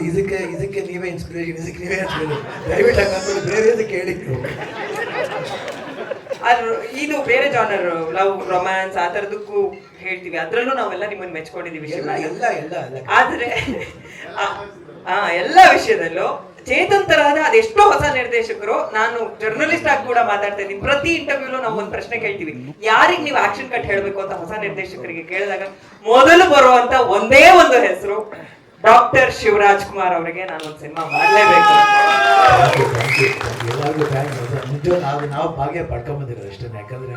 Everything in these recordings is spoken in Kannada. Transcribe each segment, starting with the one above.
ಇದಕ್ಕೆ ನೀವೇ ಇನ್ಸ್ಪಿರೇಷನ್, ಇದಕ್ಕೆ ನೀವೇ ದಯವಿಟ್ಟು ಹಾಕೊಂಡು ಬೇರೆ ಇದಕ್ಕೆ ಹೇಳಿ. ಇದು ಬೇರೆ ಜಾನರ್, ಲವ್, ರೊಮ್ಯಾನ್ಸ್ ಆ ತರದಕ್ಕೂ ಹೇಳ್ತೀವಿ, ಅದ್ರಲ್ಲೂ ನಾವೆಲ್ಲ ನಿಮ್ಮನ್ನ ಮೆಚ್ಕೊಂಡಿದೀವಿ. ಆದ್ರೆ ಎಲ್ಲ ವಿಷಯದಲ್ಲೂ ಚೇತನ್ ತರಹದ ಅದೆಷ್ಟೋ ಹೊಸ ನಿರ್ದೇಶಕರು, ನಾನು ಜರ್ನಲಿಸ್ಟ್ ಆಗಿ ಕೂಡ ಮಾತಾಡ್ತಾ ಇದ್ದೀನಿ, ಪ್ರತಿ ಇಂಟರ್ವ್ಯೂಲು ನಾವು ಒಂದು ಪ್ರಶ್ನೆ ಕೇಳ್ತೀವಿ, ಯಾರಿಗೆ ನೀವು ಆಕ್ಷನ್ ಕಟ್ ಹೇಳ್ಬೇಕು ಅಂತ ಹೊಸ ನಿರ್ದೇಶಕರಿಗೆ ಕೇಳಿದಾಗ ಮೊದಲು ಬರುವಂತ ಒಂದೇ ಒಂದು ಹೆಸರು ಡಾಕ್ಟರ್ ಶಿವರಾಜ್ ಕುಮಾರ್ ಅವರಿಗೆ ನಾನು ಒಂದು ಸಿನಿಮಾ ಮಾಡಲೇಬೇಕು. ನಾವು ಭಾಗ್ಯ ಪಡ್ಕೊಂಬಂದಿರೋದು ಅಷ್ಟೇ. ಯಾಕಂದ್ರೆ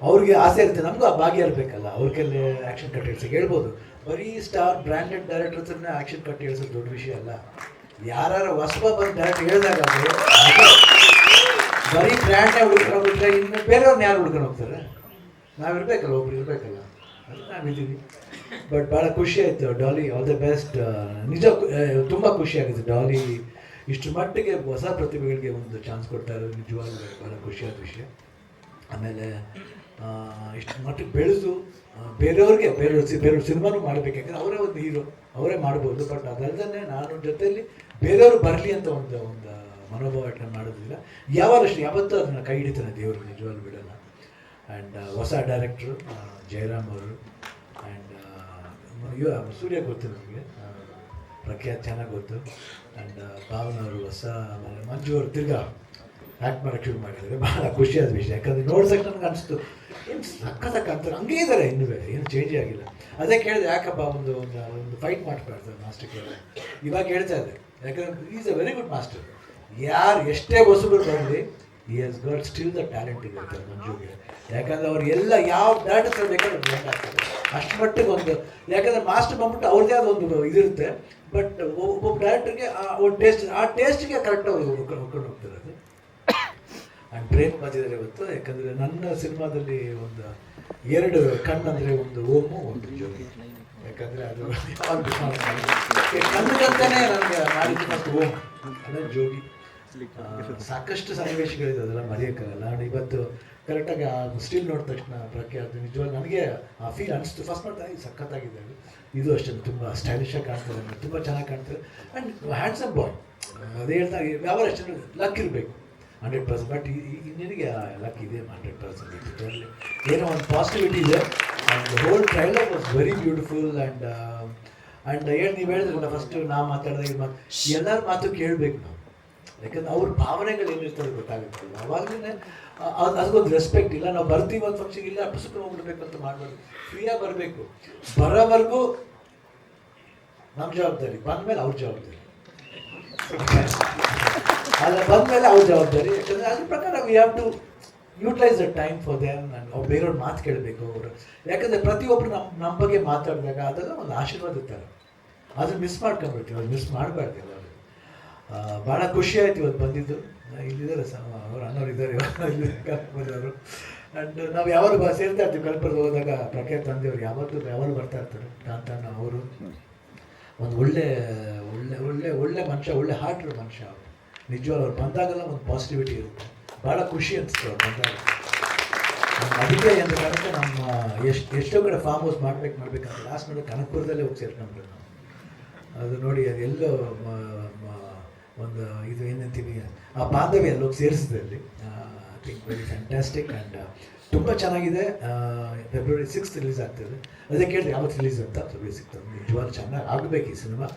ಅವ್ರಿಗೆ ಆಸೆ ಇರುತ್ತೆ, ನಮಗೂ ಆ ಭಾಗ್ಯ ಇರಬೇಕಲ್ಲ. ಅವ್ರ ಕೈಲಿ ಆಕ್ಷನ್ ಕಟ್ ಹೇಳ್ಸಕ್ಕೆ ಹೇಳ್ಬೋದು. ಬರೀ ಸ್ಟಾರ್ ಬ್ರ್ಯಾಂಡೆಡ್ ಡೈರೆಕ್ಟರ್ಸ್ನ ಆಕ್ಷನ್ ಕಟ್ ಹೇಳ್ಸೋದು ದೊಡ್ಡ ವಿಷಯ ಅಲ್ಲ. ಯಾರು ಹೊಸಬ ಬಂದು ಡೈರೆಕ್ಟ್ ಹೇಳಿದಾಗ ಬರೀ ಬ್ರ್ಯಾಂಡ್ನೇ ಹುಡ್ಕೊಂಡು ಹೋಗ್ಬಿಟ್ರೆ ಇನ್ನು ಬೇರೆಯವ್ರನ್ನ ಯಾರು ಹುಡ್ಕೊಂಡು ಹೋಗ್ತಾರೆ? ನಾವಿರ್ಬೇಕಲ್ಲ, ಒಬ್ರು ಇರಬೇಕಲ್ಲ, ಅದು ನಾವಿದ್ದೀವಿ. ಬಟ್ ಭಾಳ ಖುಷಿ ಆಯಿತು. Dolly all the best. ನಿಜ ತುಂಬ ಖುಷಿ ಆಗುತ್ತೆ. ಡಾಲಿ ಇಷ್ಟು ಮಟ್ಟಿಗೆ ಹೊಸ ಪ್ರತಿಭೆಗಳಿಗೆ ಒಂದು ಚಾನ್ಸ್ ಕೊಡ್ತಾ ಇರೋದು ನಿಜವಾಗ್ಲೂ ಭಾಳ ಖುಷಿಯಾದ ವಿಷಯ. ಆಮೇಲೆ ಇಷ್ಟು ಮಟ್ಟಿಗೆ ಬೆಳೆದು ಬೇರೆಯವ್ರ ಸಿನಿಮಾನು ಮಾಡಬೇಕು. ಯಾಕಂದರೆ ಅವರೇ ಒಂದು ಹೀರೋ, ಅವರೇ ಮಾಡ್ಬೋದು. ಬಟ್ ಅದಲ್ಲದೆ ನಾನು ಜೊತೆಯಲ್ಲಿ ಬೇರೆಯವರು ಬರಲಿ ಅಂತ ಒಂದು ಮನೋಭಾವ ಇಟ್ಕೊಂಡು ಮಾಡೋದಿಲ್ಲ. ಯಾವತ್ತೂ ಅದನ್ನು ಕೈ ಹಿಡಿತಾನೆ ದೇವರು, ನಿಜವಾಗ್ಲೂ ಬಿಡೋಲ್ಲ. ಆ್ಯಂಡ್ ಹೊಸ ಡೈರೆಕ್ಟ್ರು ಜಯರಾಮ್ ಅವರು, ಆ್ಯಂಡ್ ಸೂರ್ಯ ಗೊತ್ತು ನಮಗೆ, ಪ್ರಖ್ಯಾತ್ ಚೆನ್ನಾಗಿ ಗೊತ್ತು. ಆ್ಯಂಡ್ ಭಾವನ ಅವರು ಹೊಸ, ಮಂಜು ಅವರು ತಿರ್ಗಾ ಆ್ಯಕ್ಟ್ ಮಾಡೋಕ್ಕೆ ಶುರು ಮಾಡಿದರೆ ಭಾಳ ಖುಷಿಯಾದ ವಿಷಯ. ಯಾಕಂದರೆ ನೋಡ್ಸಕ್ಕೆ ನನಗೆ ಅನಿಸ್ತು, ಏನು ಸಕ್ಕತ್ತಕ್ಕ ಅಂತಾರೆ, ಹಂಗೇ ಇದ್ದಾರೆ, ಇನ್ನೂ ಏನು ಚೇಂಜೇ ಆಗಿಲ್ಲ. ಅದೇ ಕೇಳಿದೆ, ಯಾಕಪ್ಪ ಒಂದು ಫೈಟ್ ಮಾಡ್ಕೊಳ್ತಾರೆ ಮಾಸ್ಟರ್ ಕೇಳಿದೆ. ಇವಾಗ ಹೇಳ್ತಾ ಇದ್ದೆ, ಯಾಕಂದರೆ is a very good master. ಯಾರು ಎಷ್ಟೇ ಹೊಸಬರು ಬರಲಿ, ಈ has got still the talent ಇದೆ ಮಂಜುಗೆ. ಯಾಕಂದರೆ ಅವ್ರು ಎಲ್ಲ ಯಾವ ಡೈರೆಕ್ಟರ್ ಬೇಕಾದ್ರೆ ಬ್ರ್ಯಾಂಡ್ ಆಗ್ತಾರೆ ಅಷ್ಟು ಮಟ್ಟಿಗೆ ಒಂದು. ಯಾಕಂದರೆ ಮಾಸ್ಟರ್ ಬಂದ್ಬಿಟ್ಟು ಅವ್ರದ್ದೇ ಆದ ಒಂದು ಇದಿರುತ್ತೆ. ಬಟ್ ಒಬ್ಬೊಬ್ಬ ಡೈರೆಕ್ಟರ್ಗೆ ಒಂದು ಟೇಸ್ಟ್ಗೆ ಕರೆಕ್ಟಾಗಿ ಅವ್ರು ಹೊಡ್ಕೊಂಡು ಹೋಗ್ತಾರೆ. ಅದು ಆ್ಯಂಡ್ ಬ್ರೇಕ್ ಬಂದಿದ್ದಾರೆ ಇವತ್ತು. ಯಾಕಂದರೆ ನನ್ನ ಸಿನಿಮಾದಲ್ಲಿ ಒಂದು 2 ಕಣ್ಣಂದರೆ ಒಂದು ಓಮು, ಒಂದು ಜೋಗಿ. ಯಾಕಂದರೆ ಅದು ಕಣ್ಣಂತಾನೆ ನನಗೆ ಮಾಡಿದ್ದು ಫಸ್ಟ್ ಓಮ್, ಅದೇ ಜೋಗಿ. ಸಾಕಷ್ಟು ಸನ್ನಿವೇಶಗಳಿದೆ, ಅದೆಲ್ಲ ಮರೆಯೋಕ್ಕಾಗಲ್ಲ. ನಾನು ಇವತ್ತು ಕರೆಕ್ಟಾಗಿ ಆ ಸ್ಟಿಲ್ ನೋಡಿದ ತಕ್ಷಣ ಪ್ರಖ್ಯಾತ ನಿಜವಾಗಿ ನನಗೆ ಆ ಫೀಲ್ ಅನಿಸ್ತು. ಫಸ್ಟ್ ನೋಡ್ತಾ ಸಖತ್ತಾಗಿದೆ. ಇದು ಅಷ್ಟೇ ತುಂಬ ಸ್ಟೈಲಿಶಾಗಿ ಕಾಣ್ತದೆ, ತುಂಬ ಚೆನ್ನಾಗಿ ಕಾಣ್ತದೆ. ಆ್ಯಂಡ್ ಹ್ಯಾಂಡ್ಸಮ್ ಬಾಯ್. ಅದೇ ಹೇಳ್ತಾ ಯಾವ ಅಷ್ಟೇ ಲಕ್ ಇರಬೇಕು 100%. ಬಟ್ ನಿನಗೆ ಲಕ್ ಇದೆ 100%. ಇದರಲ್ಲಿ ಏನೋ ಒಂದು ಪಾಸಿಟಿವಿಟಿ ಇದೆ. And whole trailer was very beautiful. And ನೀವು ಹೇಳಿದ್ರಲ್ಲ ಫಸ್ಟು ನಾವು ಮಾತಾಡಿದಾಗ ಎಲ್ಲರ ಮಾತು ಕೇಳಬೇಕು ನಾವು. ಯಾಕಂದ್ರೆ ಅವ್ರ ಭಾವನೆಗಳು ಏನಿರ್ತದೆ ಗೊತ್ತಾಗುತ್ತೆ. ಅವಾಗಲೇ ಅದಕ್ಕೊಂದು ರೆಸ್ಪೆಕ್ಟ್ ಇಲ್ಲ. ನಾವು ಬರ್ತೀವಿ ಒಂದು ಫಂಕ್ಷನ್ ಇಲ್ಲ ಅಪ್ಪಿಸ್ಕೊಂಡು ಹೋಗ್ಬಿಡ್ಬೇಕು ಅಂತ ಮಾಡಬಾರ್ದು. ಫ್ರೀಯಾಗಿ ಬರಬೇಕು. ಬರೋವರೆಗೂ ನಮ್ಮ ಜವಾಬ್ದಾರಿ, ಬಂದಮೇಲೆ ಅವ್ರ ಜವಾಬ್ದಾರಿ ಅಲ್ಲ, ಬಂದಮೇಲೆ ಅವ್ರ ಜವಾಬ್ದಾರಿ. ಯಾಕಂದರೆ ಅದ್ರ ಪ್ರಕಾರ we have to utilise the time for them. ಅವ್ರು ಬೇರೆಯವ್ರ ಮಾತು ಕೇಳಬೇಕು ಅವರು. ಯಾಕಂದರೆ ಪ್ರತಿಯೊಬ್ಬರು ನಮ್ಮ ಬಗ್ಗೆ ಮಾತಾಡಿದಾಗ ಅದೆಲ್ಲ ಒಂದು ಆಶೀರ್ವಾದ ಇರ್ತಾರೆ. ಅದನ್ನು ಮಿಸ್ ಮಾಡ್ಕೊಂಡ್ಬಿಡ್ತೀವಿ, ಅದು ಮಿಸ್ ಮಾಡಬಾರ್ದು ಎಲ್ಲರೂ. ಭಾಳ ಖುಷಿ ಆಯ್ತು ಇವತ್ತು ಬಂದಿದ್ದು. ಇಲ್ಲಿದ್ದಾರೆ ಅವ್ರು ಅಣ್ಣವ್ರು ಇದ್ದಾರೆ ಇಲ್ಲಿ ಕಲ್ಪದವರು. ಆ್ಯಂಡ್ ನಾವು ಯಾವಾಗ ಸೇರ್ತಾ ಇರ್ತೀವಿ ಕಲ್ಪದ ಹೋದಾಗ ಪ್ರಖ್ಯಾತ್ ತಂದೆಯವರು ಯಾವಾಗಲೂ ಬರ್ತಾ ಇರ್ತಾರೆ. ಕಾಂತಣ್ಣ ಅವರು ಒಂದು ಒಳ್ಳೆ ಮನುಷ್ಯ, ಒಳ್ಳೆ ಹಾರ್ಟ್ ಮನುಷ್ಯ ಅವರು. ನಿಜವಾಗ್ಲೂ ಅವ್ರು ಬಂದಾಗೆಲ್ಲ ಒಂದು ಪಾಸಿಟಿವಿಟಿ ಇರುತ್ತೆ. ಭಾಳ ಖುಷಿ ಅನಿಸ್ತು ಅವ್ರು ಬಂದಾಗ. ಅದಕ್ಕೆ ಅಂತ ಕಾರಣಕ್ಕೆ ನಮ್ಮ ಎಷ್ಟೋ ಕಡೆ ಫಾರ್ಮ್ ಹೌಸ್ ಮಾಡ್ಬೇಕಂತ ಲಾಸ್ಟ್ ನೋಡಿ ಕನಕಪುರದಲ್ಲೇ ಹೋಗಿ ಸೇರ್ಕೊಂಡ್ರು ನಾವು. ಅದು ನೋಡಿ ಅದೆಲ್ಲೋ ಒಂದು ಇದು ಏನಂತೀವಿ ಆ ಬಾಂಧವ್ಯ ಅಲ್ಲಿ ಹೋಗಿ ಸೇರಿಸಿದೆ ಅಲ್ಲಿ. I think very fantastic. And ತುಂಬ ಚೆನ್ನಾಗಿದೆ. ಫೆಬ್ರವರಿ 6th ರಿಲೀಸ್ ಆಗ್ತದೆ. ಅದೇ ಕೇಳಿದೆ ಯಾವತ್ತು ರಿಲೀಸ್ ಅಂತ. ಫೆಬ್ರವರಿ 6th ನಿಜವಾಗ್ಲೂ ಚೆನ್ನಾಗಿ ಆಗಬೇಕು ಈ ಸಿನಿಮಾ.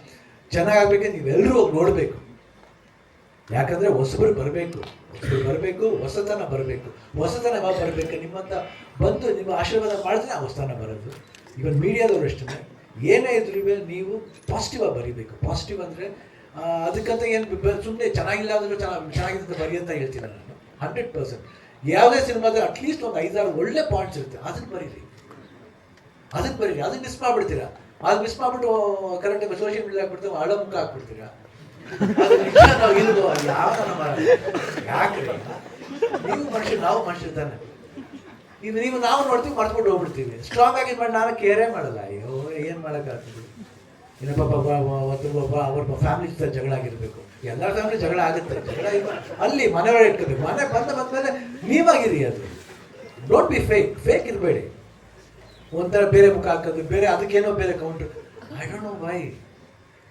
ಚೆನ್ನಾಗಿ ಆಗಬೇಕೆ ನೀವೆಲ್ಲರೂ ಹೋಗಿ ನೋಡಬೇಕು. ಯಾಕಂದರೆ ಹೊಸಬರು ಬರಬೇಕು, ಹೊಸತನ ಬರಬೇಕು. ಹೊಸತನ ಯಾವಾಗ ಬರಬೇಕು? ನಿಮ್ಮಂತ ಬಂದು ನಿಮ್ಮ ಆಶೀರ್ವಾದ ಮಾಡಿದ್ರೆ ಆ ಹೊಸತನ ಬರೋದು. ಇವನ್ ಮೀಡಿಯಾದವರು ಅಷ್ಟೇ, ಏನೇ ಇದ್ರೂ ನೀವು ಪಾಸಿಟಿವ್ ಆಗಿ ಬರೀಬೇಕು. ಪಾಸಿಟಿವ್ ಅಂದರೆ ಅದಕ್ಕಂತ ಏನು ಸುಮ್ಮನೆ ಚೆನ್ನಾಗಿಲ್ಲ ಅಂದರೂ ಚೆನ್ನಾಗಿದೆ ಬರಿ ಅಂತ ಹೇಳ್ತೀನಿ ನಾನು. 100%. ಯಾವುದೇ ಸಿನಿಮಾದ ಅಟ್ಲೀಸ್ಟ್ ಒಂದು 5-6 ಒಳ್ಳೆ ಪಾಯಿಂಟ್ಸ್ ಇರುತ್ತೆ, ಅದಕ್ಕೆ ಬರೀರಿ. ಅದನ್ನು ಮಿಸ್ ಮಾಡಿಬಿಡ್ತೀರಾ. ಅದು ಮಿಸ್ ಮಾಡಿಬಿಟ್ಟು ಕರೆಕ್ಟಾಗಿ ಸೋಷಿಯಲ್ ಮೀಡಿಯಾ ಹಾಕ್ಬಿಡ್ತೀವಿ, ಹಳ ಮುಖ ಹಾಕ್ಬಿಡ್ತೀರಾ. ಅದು ನಿಜ. ನಾವು ಇಲ್ವೋ ಯಾವ ಯಾಕ್ರಿ? ನೀವು ಮನುಷ್ಯ, ನಾವು ಮನುಷ್ಯ ತಾನೆ. ನೀವು ನಾವು ನೋಡ್ತೀವಿ, ಮರ್ತ್ಬಿಟ್ಟು ಹೋಗ್ಬಿಡ್ತೀವಿ. ಸ್ಟ್ರಾಂಗ್ ಆಗಿ ಮಾಡಿ ನಾನು ಕೇರೇ ಮಾಡಲ್ಲ. ಅಯ್ಯೋ ಏನು ಮಾಡೋಕ್ಕಾಗ್ತದೆ? ಇನ್ನು ಅವ್ರ ಫ್ಯಾಮಿಲಿ ಜೊತೆ ಜಗಳ ಆಗಿರಬೇಕು. ಎಲ್ಲರ ಫ್ಯಾಮಿಲಿ ಜಗಳ ಆಗುತ್ತೆ. ಜಗಳ ಅಲ್ಲಿ ಮನೆಯೊಳಗೆ ಇಟ್ಕೋಬೇಕು. ಮನೆ ಬಂದಮೇಲೆ ನೀವಾಗಿರಿ. ಅದು ಡೋಂಟ್ ಬಿ ಫೇಕ್ ಇರಬೇಡಿ. ಒಂಥರ ಬೇರೆ ಮುಖ ಹಾಕೋದು, ಬೇರೆ ಅದಕ್ಕೇನೋ ಬೇರೆ counter. I don't know why.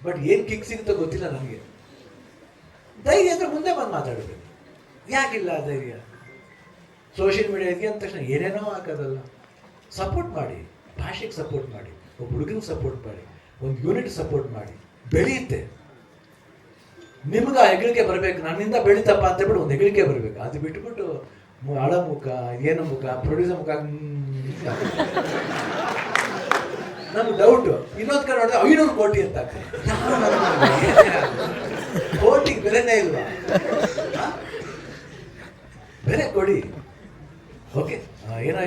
But ಏನು ಕಿಕ್ ಸಿಗುತ್ತೋ ಗೊತ್ತಿಲ್ಲ ನನಗೆ. ಧೈರ್ಯ ಅಂದರೆ ಮುಂದೆ ಬಂದು ಮಾತಾಡಬೇಕು. ಯಾಕಿಲ್ಲ ಧೈರ್ಯ? ಸೋಷಿಯಲ್ ಮೀಡಿಯಾ ಇದೆಯಾ ಅಂದ ತಕ್ಷಣ ಏನೇನೋ ಹಾಕೋದಲ್ಲ. ಸಪೋರ್ಟ್ ಮಾಡಿ, ಭಾಷೆಗೆ ಸಪೋರ್ಟ್ ಮಾಡಿ, ಒಬ್ಬ ಹುಡುಗನಿಗೆ ಸಪೋರ್ಟ್ ಮಾಡಿ, ಒಂದು ಯೂನಿಟ್ ಸಪೋರ್ಟ್ ಮಾಡಿ, ಬೆಳೆಯುತ್ತೆ. ನಿಮ್ಗೆ ಆ ಹೆಗ್ಗಳಿಕೆ ಬರಬೇಕು, ನನ್ನಿಂದ ಬೆಳೀತಪ್ಪ ಅಂತ ಬಿಟ್ಟು ಒಂದು ಹೆಗ್ಗಳಿಕೆ ಬರಬೇಕು. ಅದು ಬಿಟ್ಬಿಟ್ಟು ಹಳ ಮುಖ, ಏನೋ ಮುಖ, ಪ್ರೊಡ್ಯೂಸರ್ ಮುಖ. ನಮ್ಗೆ ಡೌಟು. ಇನ್ನೊಂದು ಕಡೆ ನೋಡಿದ್ರೆ 500 ಕೋಟಿ ಅಂತ ಕೋಟಿಗೆ ಬೆಲೆನೇ ಇಲ್ವಾ? ಬೆಲೆ ಕೊಡಿ. ಓಕೆ, ಏನೋ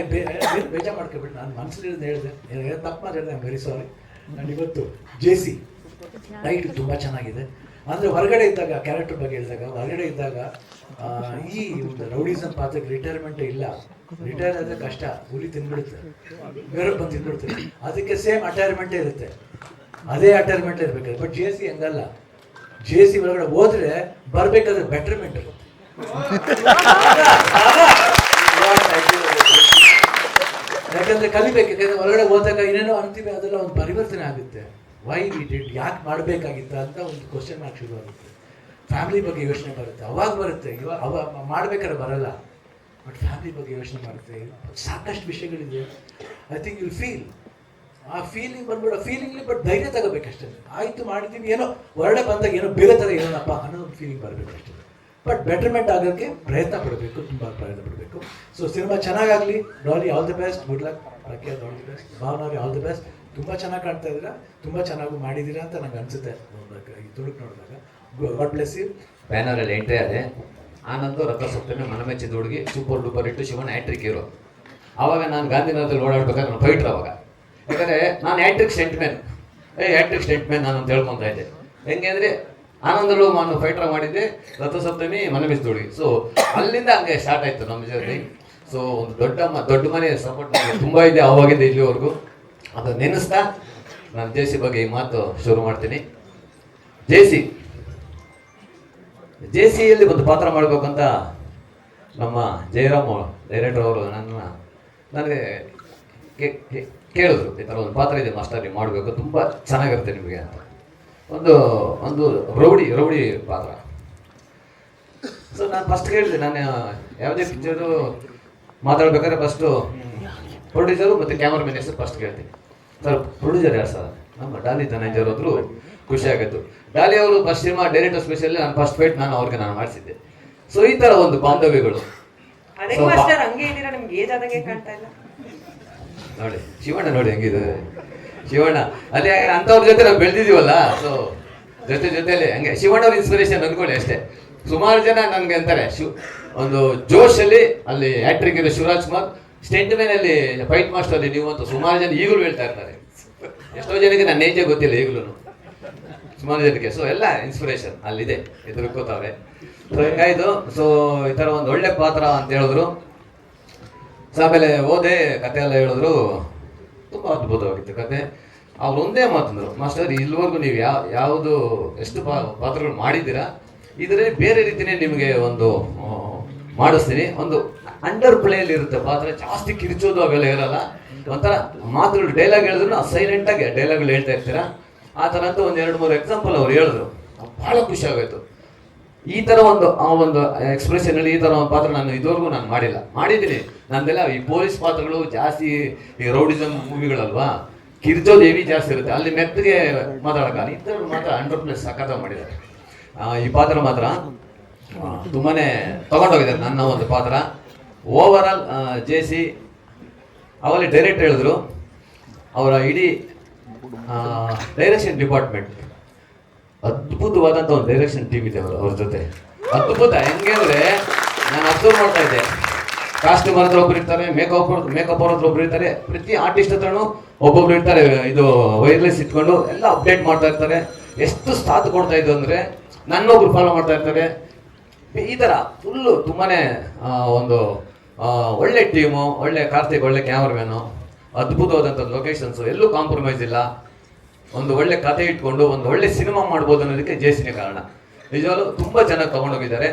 ಬೇಜಾರು ಮಾಡ್ಕೊಬಿಟ್ಟು ನಾನು ಮನಸ್ಸಲ್ಲಿ ಹೇಳಿದೆ, ಏನೋ ತಪ್ಪು ಮಾತಾಡಿದೆ. I am very sorry. ನಾನು ಇವತ್ತು ಜೇಸಿ ಟೈಟ್ ತುಂಬ ಚೆನ್ನಾಗಿದೆ. ಅಂದರೆ ಹೊರಗಡೆ ಇದ್ದಾಗ, ಕ್ಯಾರೆಕ್ಟರ್ ಬಗ್ಗೆ ಹೇಳಿದಾಗ, ಹೊರಗಡೆ ಇದ್ದಾಗ ಈ ಒಂದು ರೌಡಿಸಮ್ ಪಾತ್ರಕ್ಕೆ ರಿಟೈರ್ಮೆಂಟೇ ಇಲ್ಲ. ರಿಟೈರ್ ಆದರೆ ಕಷ್ಟ, ಹುಲಿ ತಿಂದ್ಬಿಡುತ್ತೆ, ಬೇರೆ ಬಂದು ತಿಂದ್ಬಿಡ್ತಾರೆ. ಅದಕ್ಕೆ ಸೇಮ್ ಅಟೈರ್ಮೆಂಟೇ ಇರುತ್ತೆ, ಅದೇ ಅಟೈರ್ಮೆಂಟೇ ಇರಬೇಕು. ಬಟ್ ಜೆ ಸಿ ಹಂಗಲ್ಲ. ಜೆ ಸಿ ಒಳಗಡೆ ಹೋದ್ರೆ ಬರಬೇಕಾದ್ರೆ ಬೆಟರ್ಮೆಂಟ್ ಇರುತ್ತೆ. ಯಾಕಂದ್ರೆ ಕಲಿಬೇಕು. ಯಾಕಂದ್ರೆ ಹೊರಗಡೆ ಹೋದಾಗ ಏನೇನೋ ಅಂತೀವಿ, ಅದೆಲ್ಲ ಒಂದು ಪರಿವರ್ತನೆ ಆಗುತ್ತೆ. ವೈ ವಿ ಡಿಡ್, ಯಾಕೆ ಮಾಡಬೇಕಾಗಿತ್ತ ಅಂತ ಒಂದು ಕ್ವಶನ್ ಮಾರ್ಕ್ ಶುರು ಆಗುತ್ತೆ. ಫ್ಯಾಮಿಲಿ ಬಗ್ಗೆ ಯೋಚನೆ ಬರುತ್ತೆ, ಅವಾಗ ಬರುತ್ತೆ. ಇವಾಗ ಮಾಡ್ಬೇಕಾದ್ರೆ ಬರಲ್ಲ. ಬಟ್ ಫ್ಯಾಮಿಲಿ ಬಗ್ಗೆ ಯೋಚನೆ ಮಾಡುತ್ತೆ. ಸಾಕಷ್ಟು ವಿಷಯಗಳಿದೆ. ಐ ಥಿಂಕ್ ಯು ಫೀಲ್ ಆ ಫೀಲಿಂಗ್ ಬಂದ್ಬಿಡು. ಫೀಲಿಂಗ್ಲಿ ಬಟ್ ಧೈರ್ಯ ತಗೋಬೇಕಷ್ಟೇ. ಆಯಿತು ಮಾಡಿದ್ದೀವಿ, ಏನೋ ಹೊರಗಡೆ ಬಂದಾಗ ಏನೋ ಬೇರೆ ಥರ ಏನೋನಪ್ಪ ಅನ್ನೋ ಒಂದು ಫೀಲಿಂಗ್ ಬರಬೇಕಷ್ಟೇ. ಬಟ್ ಬೆಟರ್ಮೆಂಟ್ ಆಗೋಕ್ಕೆ ಪ್ರಯತ್ನ ಪಡಬೇಕು, ತುಂಬ ಪ್ರಯತ್ನ ಪಡಬೇಕು. ಸೊ ಸಿನಿಮಾ ಚೆನ್ನಾಗಾಗಲಿ. Daali all the best, good luck. All the best. ಭಾವನವ್ರಿಗೆ ಆಲ್ ದಿ ಬೆಸ್ಟ್. ತುಂಬ ಚೆನ್ನಾಗಿ ಕಾಣ್ತಾ ಇದ್ದೀರಾ, ತುಂಬ ಚೆನ್ನಾಗಿ ಮಾಡಿದ್ದೀರಾ ಅಂತ ನಂಗೆ ಅನಿಸುತ್ತೆ ಈ ತುಡುಕ್ ನೋಡಿದಾಗ. God bless you. ಬ್ಯಾನರಲ್ಲಿ ಎಂಟ್ರಿ ಆದೆ. ಆನಂದು ರಥಸಪ್ತಮಿ, ಮನಮೆಚ್ಚಿದ ಹುಡುಗಿ, ಸೂಪರ್ ಡೂಪರ್ ಇಟ್ಟು ಶಿವನ್ ಹ್ಯಾಟ್ರಿಕ್ ಹೀರೋ. ಆವಾಗ ನಾನು ಗಾಂಧಿನಗರದಲ್ಲಿ ಓಡಾಡ್ಬೇಕಾದ್ರೆ ನಾನು ಫೈಟ್ರ್. ಅವಾಗ ಯಾಕಂದರೆ ನಾನು ಹ್ಯಾಟ್ರಿಕ್ ಸ್ಟೆಂಟ್ಮ್ಯಾನ್, ಹ್ಯಾಟ್ರಿಕ್ ಸ್ಟೆಂಟ್ಮ್ಯಾನ್ ನಾನು ಅಂತ ಹೇಳ್ಕೊತಾ ಇದ್ದೆ. ಹೆಂಗೆ ಅಂದರೆ ಆನಂದಲ್ಲೂ ನಾನು ಫೈಟ್ರ್ ಮಾಡಿದ್ದೆ, ರಥಸಪ್ತಮಿ, ಮನಮೆಚ್ಚಿದ ಹುಡುಗಿ. ಸೊ ಅಲ್ಲಿಂದ ಹಂಗೆ ಸ್ಟಾರ್ಟ್ ಆಯಿತು ನಮ್ಮ ಜರ್ನಿ. ಸೊ ಒಂದು ದೊಡ್ಡ ಮನೆ ಸಪೋರ್ಟ್ ನನಗೆ ತುಂಬ ಇದೆ ಆವಾಗಿಂದ ಇಲ್ಲಿವರೆಗೂ. ಅದು ನೆನೆಸ್ತಾ ನಾನು ಜೆ ಸಿ ಬಗ್ಗೆ ಈ ಮಾತು ಶುರು ಮಾಡ್ತೀನಿ. ಜೆ ಸಿಯಲ್ಲಿ ಒಂದು ಪಾತ್ರ ಮಾಡಬೇಕಂತ ನಮ್ಮ ಜಯರಾಮ್ ಡೈರೆಕ್ಟರ್ ಅವರು ನನಗೆ ಕೇಳಿದ್ರು, ಈ ಥರ ಒಂದು ಪಾತ್ರ ಇದೆ ಮಾಸ್ಟರ್, ನೀವು ಮಾಡಬೇಕು, ತುಂಬ ಚೆನ್ನಾಗಿರುತ್ತೆ ನಿಮಗೆ ಅಂತ. ಒಂದು ರೌಡಿ ಪಾತ್ರ. ಸೊ ನಾನು ಫಸ್ಟ್ ಕೇಳಿದೆ, ನಾನು ಯಾವುದೇ ಪಿಕ್ಚರು ಮಾತಾಡ್ಬೇಕಾದ್ರೆ ಫಸ್ಟು ಪ್ರೊಡ್ಯೂಸರು ಮತ್ತು ಕ್ಯಾಮ್ರಾಮನ್ ಹೆಸರು ಫಸ್ಟ್ ಕೇಳ್ತೀನಿ. ಸರ್ ಪ್ರೊಡ್ಯೂಸರ್ ಯಾರು ಸರ್? ನಮ್ಮ ಡಾಲಿ ಧನಂಜಯ್ ಅವರು. ಖುಷಿ ಆಗಿತ್ತು. ಡಾಲಿ ಅವರು ಫಸ್ಟ್ ಸಿನಿಮಾ ಡೈರೆಕ್ಟರ್ ಸ್ಪೆಷಲ್ ನಾನು ಫಸ್ಟ್ ಫೈಟ್ ಅವ್ರಿಗೆ ನಾನು ಮಾಡಿಸಿದ್ದೆ. ಸೊ ಈ ಥರ ಒಂದು ಬಾಂಧವ್ಯಗಳು. ನೋಡಿ ಶಿವಣ್ಣ, ನೋಡಿ ಹೆಂಗಿದೆ ಶಿವಣ್ಣ. ಅಲ್ಲಿ ಅಂಥವ್ರ ಜೊತೆ ನಾವು ಬೆಳೆದಿದ್ದೀವಲ್ಲ. ಸೊ ಜೊತೆಲಿ ಹಂಗೆ ಶಿವಣ್ಣ ಅವ್ರ ಇನ್ಸ್ಪಿರೇಷನ್ ಅನ್ಕೊಳ್ಳಿ ಅಷ್ಟೇ. ಸುಮಾರು ಜನ ನನಗೆ ಅಂತಾರೆ, ಒಂದು ಜೋಶಲ್ಲಿ ಅಲ್ಲಿ ಹ್ಯಾಟ್ರಿಕ್ ಇರೋ ಶಿವರಾಜ್ ಕುಮಾರ್, ಸ್ಟೆಂಟ್ ಮೇನಲ್ಲಿ ಫೈಟ್ ಮಾಸ್ಟರ್ ಅಲ್ಲಿ ನೀವು ಅಂತ ಸುಮಾರು ಜನ ಈಗಲೂ ಹೇಳ್ತಾ ಇರ್ತಾರೆ. ಎಷ್ಟೋ ಜನಕ್ಕೆ ನನ್ನ ನೇಜೆ ಗೊತ್ತಿಲ್ಲ ಈಗಲೂ, ಸುಮಾರು ಜನಕ್ಕೆ. ಸೊ ಎಲ್ಲ ಇನ್ಸ್ಪಿರೇಷನ್ ಅಲ್ಲಿದೆ, ಎದುರ್ಕೋತಾವೆ. ಸೊ ಹಿಂಗಾಯ್ತು. ಸೊ ಈ ಥರ ಒಂದು ಒಳ್ಳೆ ಪಾತ್ರ ಅಂತ ಹೇಳಿದ್ರು. ಸೊ ಆಮೇಲೆ ಓದೆ ಕತೆ ಎಲ್ಲ ಹೇಳಿದ್ರು, ತುಂಬ ಅದ್ಭುತವಾಗಿತ್ತು ಕತೆ. ಅವ್ರು ಒಂದೇ ಮಾತಂದ್ರು, ಮಾಸ್ಟರ್ ಇಲ್ಲಿವರೆಗೂ ನೀವು ಯಾವುದು ಎಷ್ಟು ಪಾತ್ರಗಳು ಮಾಡಿದ್ದೀರಾ, ಇದರಲ್ಲಿ ಬೇರೆ ರೀತಿಯೇ ನಿಮಗೆ ಒಂದು ಮಾಡಿಸ್ತೀನಿ. ಒಂದು ಅಂಡರ್ ಪ್ಲೇಯಲ್ಲಿ ಇರುತ್ತೆ ಪಾತ್ರ, ಜಾಸ್ತಿ ಕಿರಿಚೋದು ಅವೆಲ್ಲ ಇರಲ್ಲ. ಒಂಥರ ಮಾತುಗಳು ಡೈಲಾಗ್ ಹೇಳಿದ್ರು ಸೈಲೆಂಟಾಗಿ ಡೈಲಾಗ್ಗಳು ಹೇಳ್ತಾ ಇರ್ತೀರಾ. ಆ ಥರ ಅಂತ ಒಂದು 2-3 ಎಕ್ಸಾಂಪಲ್ ಅವ್ರು ಹೇಳಿದ್ರು. ಭಾಳ ಖುಷಿ ಆಗೋಯ್ತು. ಈ ಥರ ಒಂದು ಎಕ್ಸ್ಪ್ರೆಷನಲ್ಲಿ ಈ ಥರ ಒಂದು ಪಾತ್ರ ನಾನು ಇದುವರೆಗೂ ನಾನು ಮಾಡಿದ್ದೀನಿ. ನಂದೆಲ್ಲ ಈ ಪೊಲೀಸ್ ಪಾತ್ರಗಳು ಜಾಸ್ತಿ, ಈ ರೌಡಿಸಮ್ ಮೂವಿಗಳಲ್ವಾ, ಕಿರಿಚೋದು ಹೆವಿ ಜಾಸ್ತಿ ಇರುತ್ತೆ. ಅಲ್ಲಿ ಮೆತ್ತಗೆ ಮಾತಾಡೋಕ್ಕಾಗಲ್ಲ. ಈ ಥರ ಮಾತ್ರ 100% ಸಖತ್ತಾಗಿ ಮಾಡಿದ್ದಾರೆ. ಈ ಪಾತ್ರ ಮಾತ್ರ ತುಂಬಾ ತಗೊಂಡೋಗಿದ್ದಾರೆ ನನ್ನ ಒಂದು ಪಾತ್ರ. ಓವರ್ ಆಲ್ ಜೆ ಸಿ ಅವಲ್ಲಿ ಡೈರೆಕ್ಟ್ ಹೇಳಿದ್ರು, ಅವರ ಇಡೀ ಡೈರೆಕ್ಷನ್ ಡಿಪಾರ್ಟ್ಮೆಂಟ್ ಅದ್ಭುತವಾದಂಥ ಒಂದು ಡೈರೆಕ್ಷನ್ ಟೀಮ್ ಇದೆ ಅವ್ರ ಜೊತೆ. ಅದ್ಭುತ. ಹೆಂಗೆ ಅಂದರೆ ನಾನು ಅಬ್ಸರ್ವ್ ಮಾಡ್ತಾ ಇದ್ದೆ, ಕಾಸ್ಟ್ಯೂಮರ್ ಹತ್ರ ಒಬ್ರು ಇರ್ತಾರೆ, ಮೇಕಪ್ ಅವ್ರ ಹತ್ರ ಒಬ್ರು ಇರ್ತಾರೆ, ಪ್ರತಿ ಆರ್ಟಿಸ್ಟ್ ಹತ್ರನೂ ಒಬ್ಬೊಬ್ರು ಇರ್ತಾರೆ. ಇದು ವೈರ್ಲೆಸ್ ಇಟ್ಕೊಂಡು ಎಲ್ಲ ಅಪ್ಡೇಟ್ ಮಾಡ್ತಾ ಇರ್ತಾರೆ. ಎಷ್ಟು ಸಾಥ್ ಕೊಡ್ತಾ ಇದ್ದು ಅಂದರೆ ನನ್ನೊಬ್ರು ಫಾಲೋ ಮಾಡ್ತಾ ಇರ್ತಾರೆ. ಈ ಥರ ಫುಲ್ಲು ತುಂಬಾ ಒಂದು ಒಳ್ಳೆ ಟೀಮು, ಒಳ್ಳೆ ಕಾರ್ತಿಕ್, ಒಳ್ಳೆ ಕ್ಯಾಮ್ರಾಮ್ಯಾನು, ಅದ್ಭುತವಾದಂಥ ಲೊಕೇಶನ್ಸು, ಎಲ್ಲೂ ಕಾಂಪ್ರಮೈಸ್ ಇಲ್ಲ. ಒಂದು ಒಳ್ಳೆ ಕಥೆ ಇಟ್ಕೊಂಡು ಒಂದು ಒಳ್ಳೆ ಸಿನಿಮಾ ಮಾಡ್ಬೋದು ಅನ್ನೋದಕ್ಕೆ ಜೆ ಸಿನೇ ಕಾರಣ. ನಿಜವಾಗ್ಲೂ ತುಂಬ ಚೆನ್ನಾಗಿ ತೊಗೊಂಡೋಗಿದ್ದಾರೆ.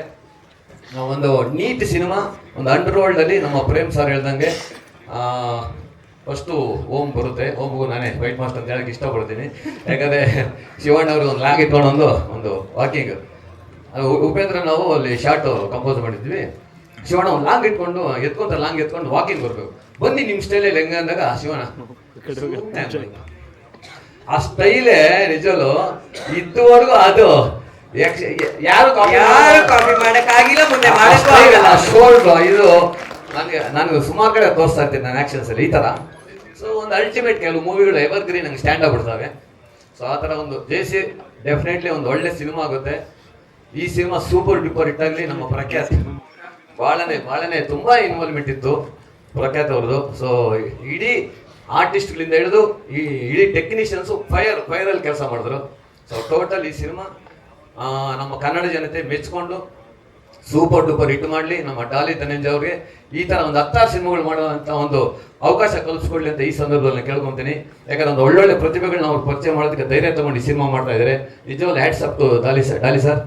ಒಂದು ನೀಟ್ ಸಿನಿಮಾ, ಒಂದು ಅಂಡರ್ ವರ್ಲ್ಡಲ್ಲಿ ನಮ್ಮ ಪ್ರೇಮ್ ಸರ್ ಹೇಳ್ದಂಗೆ ಫಸ್ಟು ಓಮ್ ಬರುತ್ತೆ. ಓಮ್ಗೂ ನಾನೇ ವೈಟ್ ಮಾಸ್ಟರ್ ಅಂತ ಹೇಳಕ್ಕೆ ಇಷ್ಟಪಡ್ತೀನಿ. ಯಾಕಂದರೆ ಶಿವಣ್ಣ ಅವರು ಒಂದು ಲಾಂಗ್ ಇಟ್ಕೊಂಡು ಒಂದು ವಾಕಿಂಗ್, ಉಪೇಂದ್ರ ನಾವು ಅಲ್ಲಿ ಶಾರ್ಟ್ ಕಂಪೋಸ್ ಮಾಡಿದ್ವಿ. ಶಿವಣ್ಣ ಒಂದು ಲಾಂಗ್ ಇಟ್ಕೊಂಡು ಲಾಂಗ್ ಎತ್ಕೊಂಡು ವಾಕಿಂಗ್ ಬರಬೇಕು, ಬನ್ನಿ ನಿಮ್ಮ ಸ್ಟೈಲಲ್ಲಿ ಹೆಂಗ ಅಂದಾಗ ಶಿವಣ್ಣ ಆ ಸ್ಟೈಲೇ ನಿಜಲು ಇದುವರೆಗೂ ಅದು ಯಾರು ಕಾಪಿ ಮಾಡಕ್ಕಾಗಿಲ್ಲ, ಮುಂದೆ ಶೋಲ್ಡ್ರು ಇದು ನನಗೆ ಸುಮಾರು ಕಡೆ ತೋರಿಸ್ತಾ ಇರ್ತೀನಿ ನಾನು ಆಕ್ಷನ್ಸ್ ಅಲ್ಲಿ ಈ ತರ. ಸೊ ಒಂದು ಅಲ್ಟಿಮೇಟ್ ಕೆಲವು ಮೂವಿಗಳು ಎವರ್ ಗ್ರೀನ್ ನಂಗೆ ಸ್ಟ್ಯಾಂಡ್ ಆಗ್ಬಿಡ್ತಾವೆ. ಸೊ ಆ ಥರ ಒಂದು ಜೇಸಿ ಡೆಫಿನೆಟ್ಲಿ ಒಂದು ಒಳ್ಳೆ ಸಿನಿಮಾ ಆಗುತ್ತೆ. ಈ ಸಿನಿಮಾ ಸೂಪರ್ ಡೂಪರ್ ಹಿಟ್ ಆಗಲಿ. ನಮ್ಮ ಪ್ರಖ್ಯಾತ್ ಭಾಳನೇ ತುಂಬ ಇನ್ವಾಲ್ವ್ಮೆಂಟ್ ಇತ್ತು ಪ್ರಖ್ಯಾತ್ ಅವ್ರದ್ದು. ಸೊ ಇಡೀ ಆರ್ಟಿಸ್ಟ್ಗಳಿಂದ ಹಿಡಿದು ಈ ಇಡೀ ಟೆಕ್ನಿಷಿಯನ್ಸು ಫೈರಲ್ಲಿ ಕೆಲಸ ಮಾಡಿದ್ರು. ಸೊ ಟೋಟಲ್ ಈ ಸಿನಿಮಾ ನಮ್ಮ ಕನ್ನಡ ಜನತೆ ಮೆಚ್ಕೊಂಡು ಸೂಪರ್ ಡೂಪರ್ ಹಿಟ್ ಮಾಡಲಿ. ನಮ್ಮ ಡಾಲಿ ಧನಂಜಯ ಅವ್ರಿಗೆ ಈ ಥರ ಒಂದು 10 ಸಿನಿಮಾಗಳು ಮಾಡುವಂಥ ಒಂದು ಅವಕಾಶ ಕಲ್ಪಿಸ್ಕೊಡ್ಲಿ ಅಂತ ಈ ಸಂದರ್ಭದಲ್ಲಿ ನಾನು ಕೇಳ್ಕೊತೀನಿ. ಯಾಕಂದ್ರೆ ಒಂದು ಒಳ್ಳೊಳ್ಳೆ ಪ್ರತಿಭೆಗಳನ್ನ ಅವ್ರು ಪರಿಚಯ ಮಾಡೋದಕ್ಕೆ ಧೈರ್ಯ ತಗೊಂಡು ಈ ಸಿನಿಮಾ ಮಾಡ್ತಾ ಇದ್ದಾರೆ. ನಿಜವಾಗ್ಲೂ hats up to Dolly sir,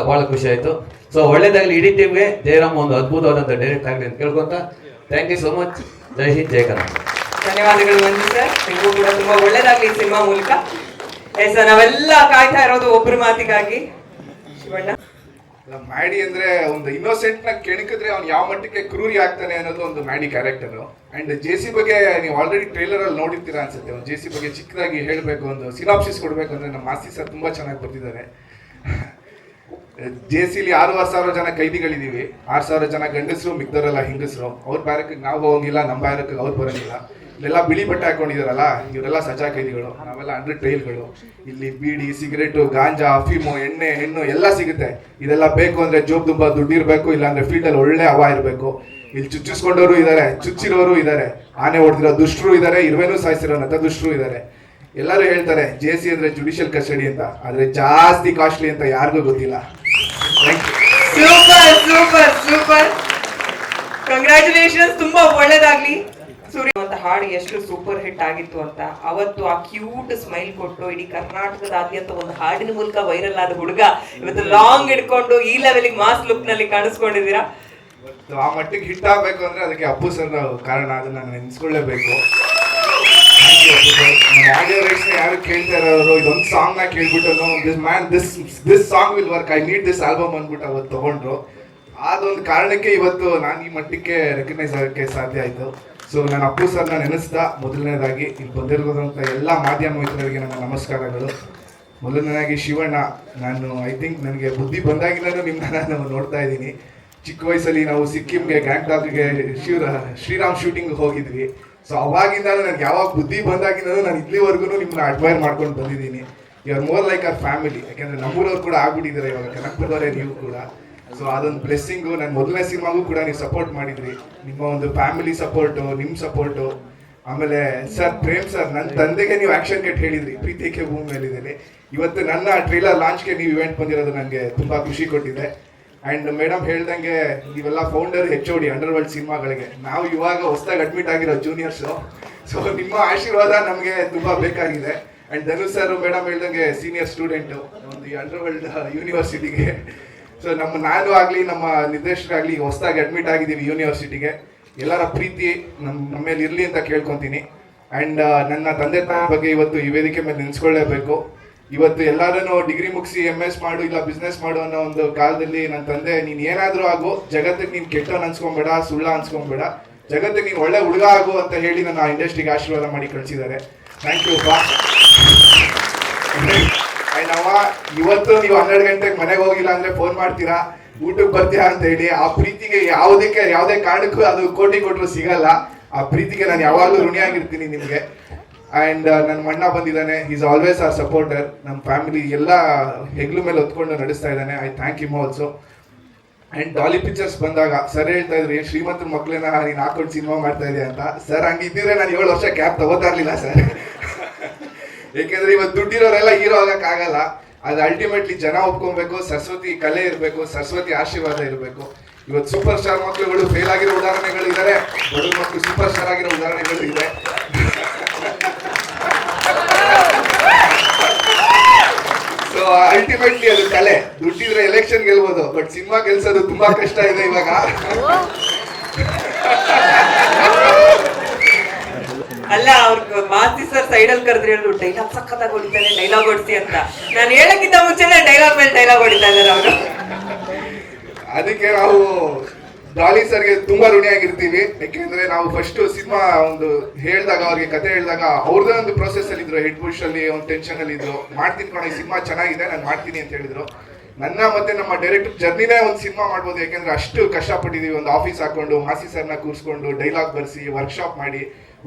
ಭಾಳ ಖುಷಿ ಆಯಿತು. ಸೊ ಒಳ್ಳೇದಾಗಲಿ ಇಡೀ ಟೀಮ್ಗೆ. ಜಯರಾಮ್ ಒಂದು ಅದ್ಭುತವಾದಂಥ ಡೈರೆಕ್ಟ್ ಆಗಲಿ ಅಂತ ಕೇಳ್ಕೊಂತ ಥ್ಯಾಂಕ್ ಯು ಸೋ ಮಚ್. ಜೈ ಹಿಂದ್, ಜೈ ಕನ್ನಡ. ಧನ್ಯವಾದಗಳು ಮಂಜು ಸರ್, ನಿಮಗೂ ಕೂಡ ತುಂಬಾ ಒಳ್ಳೇದಾಗ್ಲಿ ಈ ಸಿನಿಮಾ ಮೂಲಕ. ಎಸ್, ನಾವೆಲ್ಲ ಕಾಯ್ತಾ ಇರೋದು ಒಬ್ರು ಮಾತಿಗಾಗಿ. ಶಿವಣ್ಣ, ಮ್ಯಾಡಿ ಅಂದ್ರೆ ಒಂದು ಇನ್ನೋಸೆಂಟ್ ನ ಕೆಣಕಿದ್ರೆ ಅವ್ನು ಯಾವ ಮಟ್ಟಕ್ಕೆ ಕ್ರೂರಿ ಆಗ್ತಾನೆ ಅನ್ನೋದು ಒಂದು ಮ್ಯಾಡಿ ಕ್ಯಾರೆಕ್ಟರ್. ಅಂಡ್ ಜೆಸಿ ಬಗ್ಗೆ ನೀವು ಆಲ್ರೆಡಿ ಟ್ರೈಲರ್ ಅಲ್ಲಿ ನೋಡಿರ್ತೀರಾ ಅನ್ಸುತ್ತೆ. ಒಂದು ಜೆಸಿ ಬಗ್ಗೆ ಚಿಕ್ಕದಾಗಿ ಹೇಳಬೇಕು, ಒಂದು ಸಿನಾಪ್ಸಿಸ್ ಕೊಡ್ಬೇಕು ಅಂದ್ರೆ ನಮ್ಮ ಮಾಸ್ತಿ ಸರ್ ತುಂಬಾ ಚೆನ್ನಾಗಿ ಬರ್ತಿದ್ದಾರೆ. ಜೆಸಿಲಿ 6,500 ಜನ ಕೈದಿಗಳಿದೀವಿ. 6,000 ಜನ ಗಂಡಸರು, ಮಿಕ್ದವರೆಲ್ಲ ಹೆಂಗಸರು. ಅವ್ರ ಬ್ಯಾರಕ್ಕೆ ನಾವು ಹೋಗಂಗಿಲ್ಲ, ನಮ್ಮ ಬ್ಯಾರಕ್ಕೆ ಅವ್ರು ಬರಂಗಿಲ್ಲ. ಇಲ್ಲೆಲ್ಲ ಬಿಳಿ ಬಟ್ಟೆ ಹಾಕೊಂಡಿದಾರಲ್ಲ, ಇವರೆಲ್ಲ ಸಜಾ ಕೈದಿಗಳು, ನಾವೆಲ್ಲ ಅಂಡರ್ ಟ್ರೈಲ್ಗಳು. ಇಲ್ಲಿ ಬೀಡಿ, ಸಿಗರೇಟು, ಗಾಂಜಾ, ಅಫೀಮು, ಎಣ್ಣೆ, ಹೆಣ್ಣು ಎಲ್ಲ ಸಿಗುತ್ತೆ. ಇದೆಲ್ಲ ಬೇಕು ಅಂದ್ರೆ ಜೋಬ್ ತುಂಬಾ ದುಡ್ಡಿರ್ಬೇಕು, ಇಲ್ಲಾಂದ್ರೆ ಫೀಲ್ಡ್ ಅಲ್ಲಿ ಒಳ್ಳೆ ಹವಾ ಇರಬೇಕು. ಇಲ್ಲಿ ಚುಚ್ಚಿಸ್ಕೊಂಡವರು ಇದಾರೆ, ಚುಚ್ಚಿರೋರು ಇದಾರೆ, ಆನೆ ಹೊಡೆದಿರೋ ದುಷ್ಟರು ಇದಾರೆ, ಇರುವೆನೂ ಸಾಯಿಸಿರೋ ನತ ದುಷ್ಟರು ಇದಾರೆ. ಎಲ್ಲರೂ ಹೇಳ್ತಾರೆ ಜೆಸಿ ಅಂದ್ರೆ ಜುಡಿಷಿಯಲ್ ಕಸ್ಟಡಿ ಅಂತ, ಆದ್ರೆ ಜಾಸ್ತಿ ಕಾಸ್ಟ್ಲಿ ಅಂತ ಯಾರಿಗೂ ಗೊತ್ತಿಲ್ಲ. ಸೂಪರ್ ಸೂಪರ್ ಸೂಪರ್, ಕಂಗ್ರ್ಯಾಚುಲೇಷನ್ಸ್, ತುಂಬಾ ಒಳ್ಳೇದಾಗ್ಲಿ. ಸೂರ್ಯ ಅಂತ ಹಾಡು ಎಷ್ಟು ಸೂಪರ್ ಹಿಟ್ ಆಗಿತ್ತು ಅಂತ ಅವತ್ತು ಆ ಕ್ಯೂಟ್ ಸ್ಮೈಲ್ ಕೊಟ್ಟು ಇಡೀ ಕರ್ನಾಟಕದಾದ್ಯಂತ ಒಂದು ಹಾಡಿನ ಮೂಲಕ ವೈರಲ್ ಆದ ಹುಡುಗ ಇವತ್ತು ಲಾಂಗ್ ಹಿಡ್ಕೊಂಡು ಈ ಲೆವೆಲ್ಗೆ ಮಾಸ್ ಲುಕ್ ನಲ್ಲಿ ಕಾಣಿಸ್ಕೊಂಡಿದ್ದೀರಾ. ಆ ಮಟ್ಟಿಗೆ ಹಿಟ್ ಆಗ್ಬೇಕು ಅಂದ್ರೆ ಅದಕ್ಕೆ ಅಪ್ಪು ಸರ್ ಕಾರಣ, ಅದನ್ನ ನಾನು ನೆನ್ಸ್ಕೊಳ್ಳೇಬೇಕು. ಆಡಿಯೋ ರೈಟ್ಸ್ ಯಾರು ಕೇಳ್ತಾ ಇರೋರು ಇದೊಂದು ಸಾಂಗ್ ನ ಕೇಳ್ಬಿಟ್ಟು this song will work, I need this album ಅಂದ್ಬಿಟ್ಟು ಅವತ್ತು ತಗೊಂಡ್ರು. ಅದೊಂದು ಕಾರಣಕ್ಕೆ ಇವತ್ತು ನಾನು ಈ ಮಟ್ಟಕ್ಕೆ ರೆಕಗ್ನೈಸ್ ಆಗೋಕ್ಕೆ ಸಾಧ್ಯ ಆಯ್ತು. ಸೊ ನಾನು ಅಪ್ಪು ಸರ್ನ ನೆನೆಸ್ತಾ ಮೊದಲನೇದಾಗಿ ಇಲ್ಲಿ ಬಂದಿರೋದಂಥ ಎಲ್ಲ ಮಾಧ್ಯಮ ಮಿತ್ರರಿಗೆ ನನ್ನ ನಮಸ್ಕಾರಗಳು. ಮೊದಲನೇದಾಗಿ ಶಿವಣ್ಣ, ನಾನು ಐ ಥಿಂಕ್ ನನಗೆ ಬುದ್ಧಿ ಬಂದಾಗಿಂದನೂ ನಿಮ್ಮನ್ನ ನಾನು ನೋಡ್ತಾ ಇದ್ದೀನಿ. ಚಿಕ್ಕ ವಯಸ್ಸಲ್ಲಿ ನಾವು ಸಿಕ್ಕಿಂಗೆ ಗ್ಯಾಂಗ್ಟಾಕ್ಗೆ ಶ್ರೀರಾಮ್ ಶೂಟಿಂಗ್ ಹೋಗಿದ್ವಿ. ಸೊ ಅವಾಗಿಂದ ನನಗೆ ಯಾವಾಗ ಬುದ್ಧಿ ಬಂದಾಗಿಂದನೂ ನಾನು ಇಲ್ಲಿವರೆಗೂ ನಿಮ್ಮನ್ನ ಅಡ್ಮೈರ್ ಮಾಡ್ಕೊಂಡು ಬಂದಿದ್ದೀನಿ. You are more like our family. ಯಾಕೆಂದರೆ ನಮ್ಮೂರವ್ರು ಕೂಡ ಆಗ್ಬಿಟ್ಟಿದ್ದಾರೆ ಇವಾಗ, ಕನಕಪುರದವರೇ ನೀವು ಕೂಡ. ಸೊ ಅದೊಂದು ಬ್ಲೆಸ್ಸಿಂಗು. ನನ್ನ ಮೊದಲನೇ ಸಿನಿಮಾಗೂ ಕೂಡ ನೀವು ಸಪೋರ್ಟ್ ಮಾಡಿದ್ರಿ. ನಿಮ್ಮ ಒಂದು ಫ್ಯಾಮಿಲಿ ಸಪೋರ್ಟು, ನಿಮ್ಮ ಸಪೋರ್ಟು. ಆಮೇಲೆ ಸರ್ ಪ್ರೇಮ್ ಸರ್, ನನ್ನ ತಂದೆಗೆ ನೀವು ಆ್ಯಕ್ಷನ್ ಕಟ್ ಹೇಳಿದ್ರಿ ಪ್ರೀತಿಗೆ ಭೂಮಿ ಮೇಲಿದ್ದೇನೆ. ಇವತ್ತು ನನ್ನ ಟ್ರೈಲರ್ ಲಾಂಚ್ಗೆ ನೀವು ಇವೆಂಟ್ ಬಂದಿರೋದು ನನಗೆ ತುಂಬ ಖುಷಿ ಕೊಟ್ಟಿದೆ. ಆ್ಯಂಡ್ ಮೇಡಮ್ ಹೇಳ್ದಂಗೆ ನೀವೆಲ್ಲ ಫೌಂಡರ್ HOD ಅಂಡರ್ವರ್ಲ್ಡ್ ಸಿನಿಮಾಗಳಿಗೆ, ನಾವು ಇವಾಗ ಹೊಸದಾಗಿ ಅಡ್ಮಿಟ್ ಆಗಿರೋ ಜೂನಿಯರ್ಸು. ಸೊ ನಿಮ್ಮ ಆಶೀರ್ವಾದ ನಮಗೆ ತುಂಬ ಬೇಕಾಗಿದೆ. ಆ್ಯಂಡ್ ಧನು ಸರ್ ಮೇಡಮ್ ಹೇಳ್ದಂಗೆ ಸೀನಿಯರ್ ಸ್ಟೂಡೆಂಟು ಒಂದು ಈ ಅಂಡರ್ವರ್ಲ್ಡ್ ಯೂನಿವರ್ಸಿಟಿಗೆ. ಸೊ ನಾನು ಆಗಲಿ ನಮ್ಮ ನಿರ್ದೇಶಕರಾಗಲಿ ಹೊಸದಾಗಿ ಅಡ್ಮಿಟ್ ಆಗಿದ್ದೀವಿ ಯೂನಿವರ್ಸಿಟಿಗೆ. ಎಲ್ಲರ ಪ್ರೀತಿ ನಮ್ಮ ಮೇಲೆ ಇರಲಿ ಅಂತ ಕೇಳ್ಕೊತೀನಿ. ಆ್ಯಂಡ್ ನನ್ನ ತಂದೆ ತಾಯಿ ಬಗ್ಗೆ ಇವತ್ತು ಈ ವೇದಿಕೆ ಮೇಲೆ ನೆನೆಸ್ಕೊಳ್ಳೇಬೇಕು. ಇವತ್ತು ಎಲ್ಲರೂ ಡಿಗ್ರಿ ಮುಗಿಸಿ MS ಮಾಡು ಇಲ್ಲ ಬಿಸ್ನೆಸ್ ಮಾಡು ಅನ್ನೋ ಒಂದು ಕಾಲದಲ್ಲಿ ನನ್ನ ತಂದೆ, ನೀನು ಏನಾದರೂ ಆಗು, ಜಗತ್ತಿಗೆ ನೀನು ಕೆಟ್ಟವನು ಅನ್ಸ್ಕೊಂಬೇಡ, ಸುಳ್ಳ ಅನ್ಸ್ಕೊಂಬೇಡ, ಜಗತ್ತಿಗೆ ನೀನು ಒಳ್ಳೆ ಹುಡುಗ ಆಗು ಅಂತ ಹೇಳಿ ನನ್ನ ಇಂಡಸ್ಟ್ರಿಗೆ ಆಶೀರ್ವಾದ ಮಾಡಿ ಕಳಿಸಿದ್ದಾರೆ. ಥ್ಯಾಂಕ್ ಯು ಬಾ. ಆ್ಯಂಡ್ ಅವ ಇವತ್ತು ನೀವು 12 ಗಂಟೆಗೆ ಮನೆಗೆ ಹೋಗಿಲ್ಲ ಅಂದರೆ ಫೋನ್ ಮಾಡ್ತೀರಾ, ಊಟಕ್ಕೆ ಬರ್ತೀರಾ ಅಂತ ಹೇಳಿ. ಆ ಪ್ರೀತಿಗೆ ಯಾವುದೇ ಕಾರಣಕ್ಕೂ ಅದು ಕೋಟಿ ಕೊಟ್ಟರು ಸಿಗಲ್ಲ. ಆ ಪ್ರೀತಿಗೆ ನಾನು ಯಾವಾಗಲೂ ಋಣಿಯಾಗಿರ್ತೀನಿ ನಿಮಗೆ. ಆ್ಯಂಡ್ ನನ್ನ ಅಣ್ಣ ಬಂದಿದ್ದಾನೆ, ಈಸ್ ಆಲ್ವೇಸ್ ಆರ್ ಸಪೋರ್ಟರ್. ನಮ್ಮ ಫ್ಯಾಮಿಲಿ ಎಲ್ಲ ಹೆಗ್ಲು ಮೇಲೆ ಹೊತ್ಕೊಂಡು ನಡೆಸ್ತಾ ಇದ್ದಾನೆ. I thank him also. And Dolly pictures ಬಂದಾಗ ಸರ್ ಹೇಳ್ತಾ ಇದ್ರು, ಶ್ರೀಮಂತರ ಮಕ್ಕಳನ್ನ ನೀನು ಹಾಕೊಂಡು ಸಿನಿಮಾ ಮಾಡ್ತಾ ಇದೆಯಾ ಅಂತ. ಸರ್ ಹಂಗಿದ್ದಿದ್ರೆ ನಾನು 7 ವರ್ಷ ಕ್ಯಾಬ್ ತಗೋತಾ ಇರಲಿಲ್ಲ ಸರ್. ಏಕೆಂದರೆ ಇವತ್ತು ದುಡ್ಡಿರೋರೆಲ್ಲ ಹೀರೋ ಆಗೋಕ್ಕಾಗಲ್ಲ. ಅದು ಅಲ್ಟಿಮೇಟ್ಲಿ ಜನ ಒಪ್ಕೊಬೇಕು, ಸರಸ್ವತಿ ಕಲೆ ಇರಬೇಕು, ಸರಸ್ವತಿ ಆಶೀರ್ವಾದ ಇರಬೇಕು. ಇವತ್ತು ಸೂಪರ್ ಸ್ಟಾರ್ ಮಕ್ಕಳುಗಳು ಫೇಲ್ ಆಗಿರೋ ಉದಾಹರಣೆಗಳು ಇದ್ದಾರೆ, ಬಡವ್ರ ಮಕ್ಕಳು ಸೂಪರ್ ಸ್ಟಾರ್ ಆಗಿರೋ ಉದಾಹರಣೆಗಳು ಇದೆ. ಸೊ ಅಲ್ಟಿಮೇಟ್ಲಿ ಅದು ಕಲೆ. ದುಡ್ಡಿದ್ರೆ ಎಲೆಕ್ಷನ್ ಗೆಲ್ಬೋದು, ಬಟ್ ಸಿನಿಮಾ ಗೆಲ್ಸೋದು ತುಂಬಾ ಕಷ್ಟ ಇದೆ ಇವಾಗ. ಅಲ್ಲ ಅವ್ರ ಮಾಸ್ತಿ ಸರ್ ಸೈಡ್ ಅಲ್ಲಿ ಕರೆದ್ರೆ ಹೇಳಿದ್ರು ಡೈಲಾಗ್ ಸಖತ್ತಾಗಿ ಹೊಡಿತಾನೆ, ಡೈಲಾಗ್ ಹೊಡಿಸಿ ಅಂತ. ನಾನು ಹೇಳಕ್ಕಿಂತ ಮುಂಚೆನೆ ಡೈಲಾಗ್ ಮೇಲೆ ಡೈಲಾಗ್ ಹೊಡಿತಾ ಇದ್ದಾರೆ ಅವರು. ಅದಕ್ಕೆ ನಾವು ಡಾಲಿ ಸರ್ಗೆ ತುಂಬಾ ಋಣಿಯಾಗಿರ್ತೀವಿ. ಯಾಕೆಂದ್ರೆ ನಾವು ಫಸ್ಟ್ ಸಿನಿಮಾ ಒಂದು ಹೇಳಿದಾಗ, ಅವ್ರಿಗೆ ಕತೆ ಹೇಳಿದಾಗ ಅವ್ರದೇ ಒಂದು ಪ್ರೊಸೆಸ್ ಅಲ್ಲಿ ಇದ್ರು, ಹೆಡ್ ಬುಷ್ ಅಲ್ಲಿ ಒಂದು ಟೆನ್ಷನ್ ಅಲ್ಲಿ ಇದ್ರು. ಮಾಡ್ತೀನಿ ಕಣ, ಈ ಸಿನಿಮಾ ಚೆನ್ನಾಗಿದೆ, ನಾನು ಮಾಡ್ತೀನಿ ಅಂತ ಹೇಳಿದ್ರು. ನನ್ನ ಮತ್ತೆ ನಮ್ಮ ಡೈರೆಕ್ಟರ್ ಜರ್ನಿನೇ ಒಂದು ಸಿನಿಮಾ ಮಾಡ್ಬೋದು, ಯಾಕೆಂದ್ರೆ ಅಷ್ಟು ಕಷ್ಟಪಟ್ಟಿದೀವಿ. ಒಂದು ಆಫೀಸ್ ಹಾಕೊಂಡು ಮಾಸಿ ಸರ್ನ ಕೂರಿಸ್ಕೊಂಡು ಡೈಲಾಗ್ ಬರ್ಸಿ ವರ್ಕ್ಶಾಪ್ ಮಾಡಿ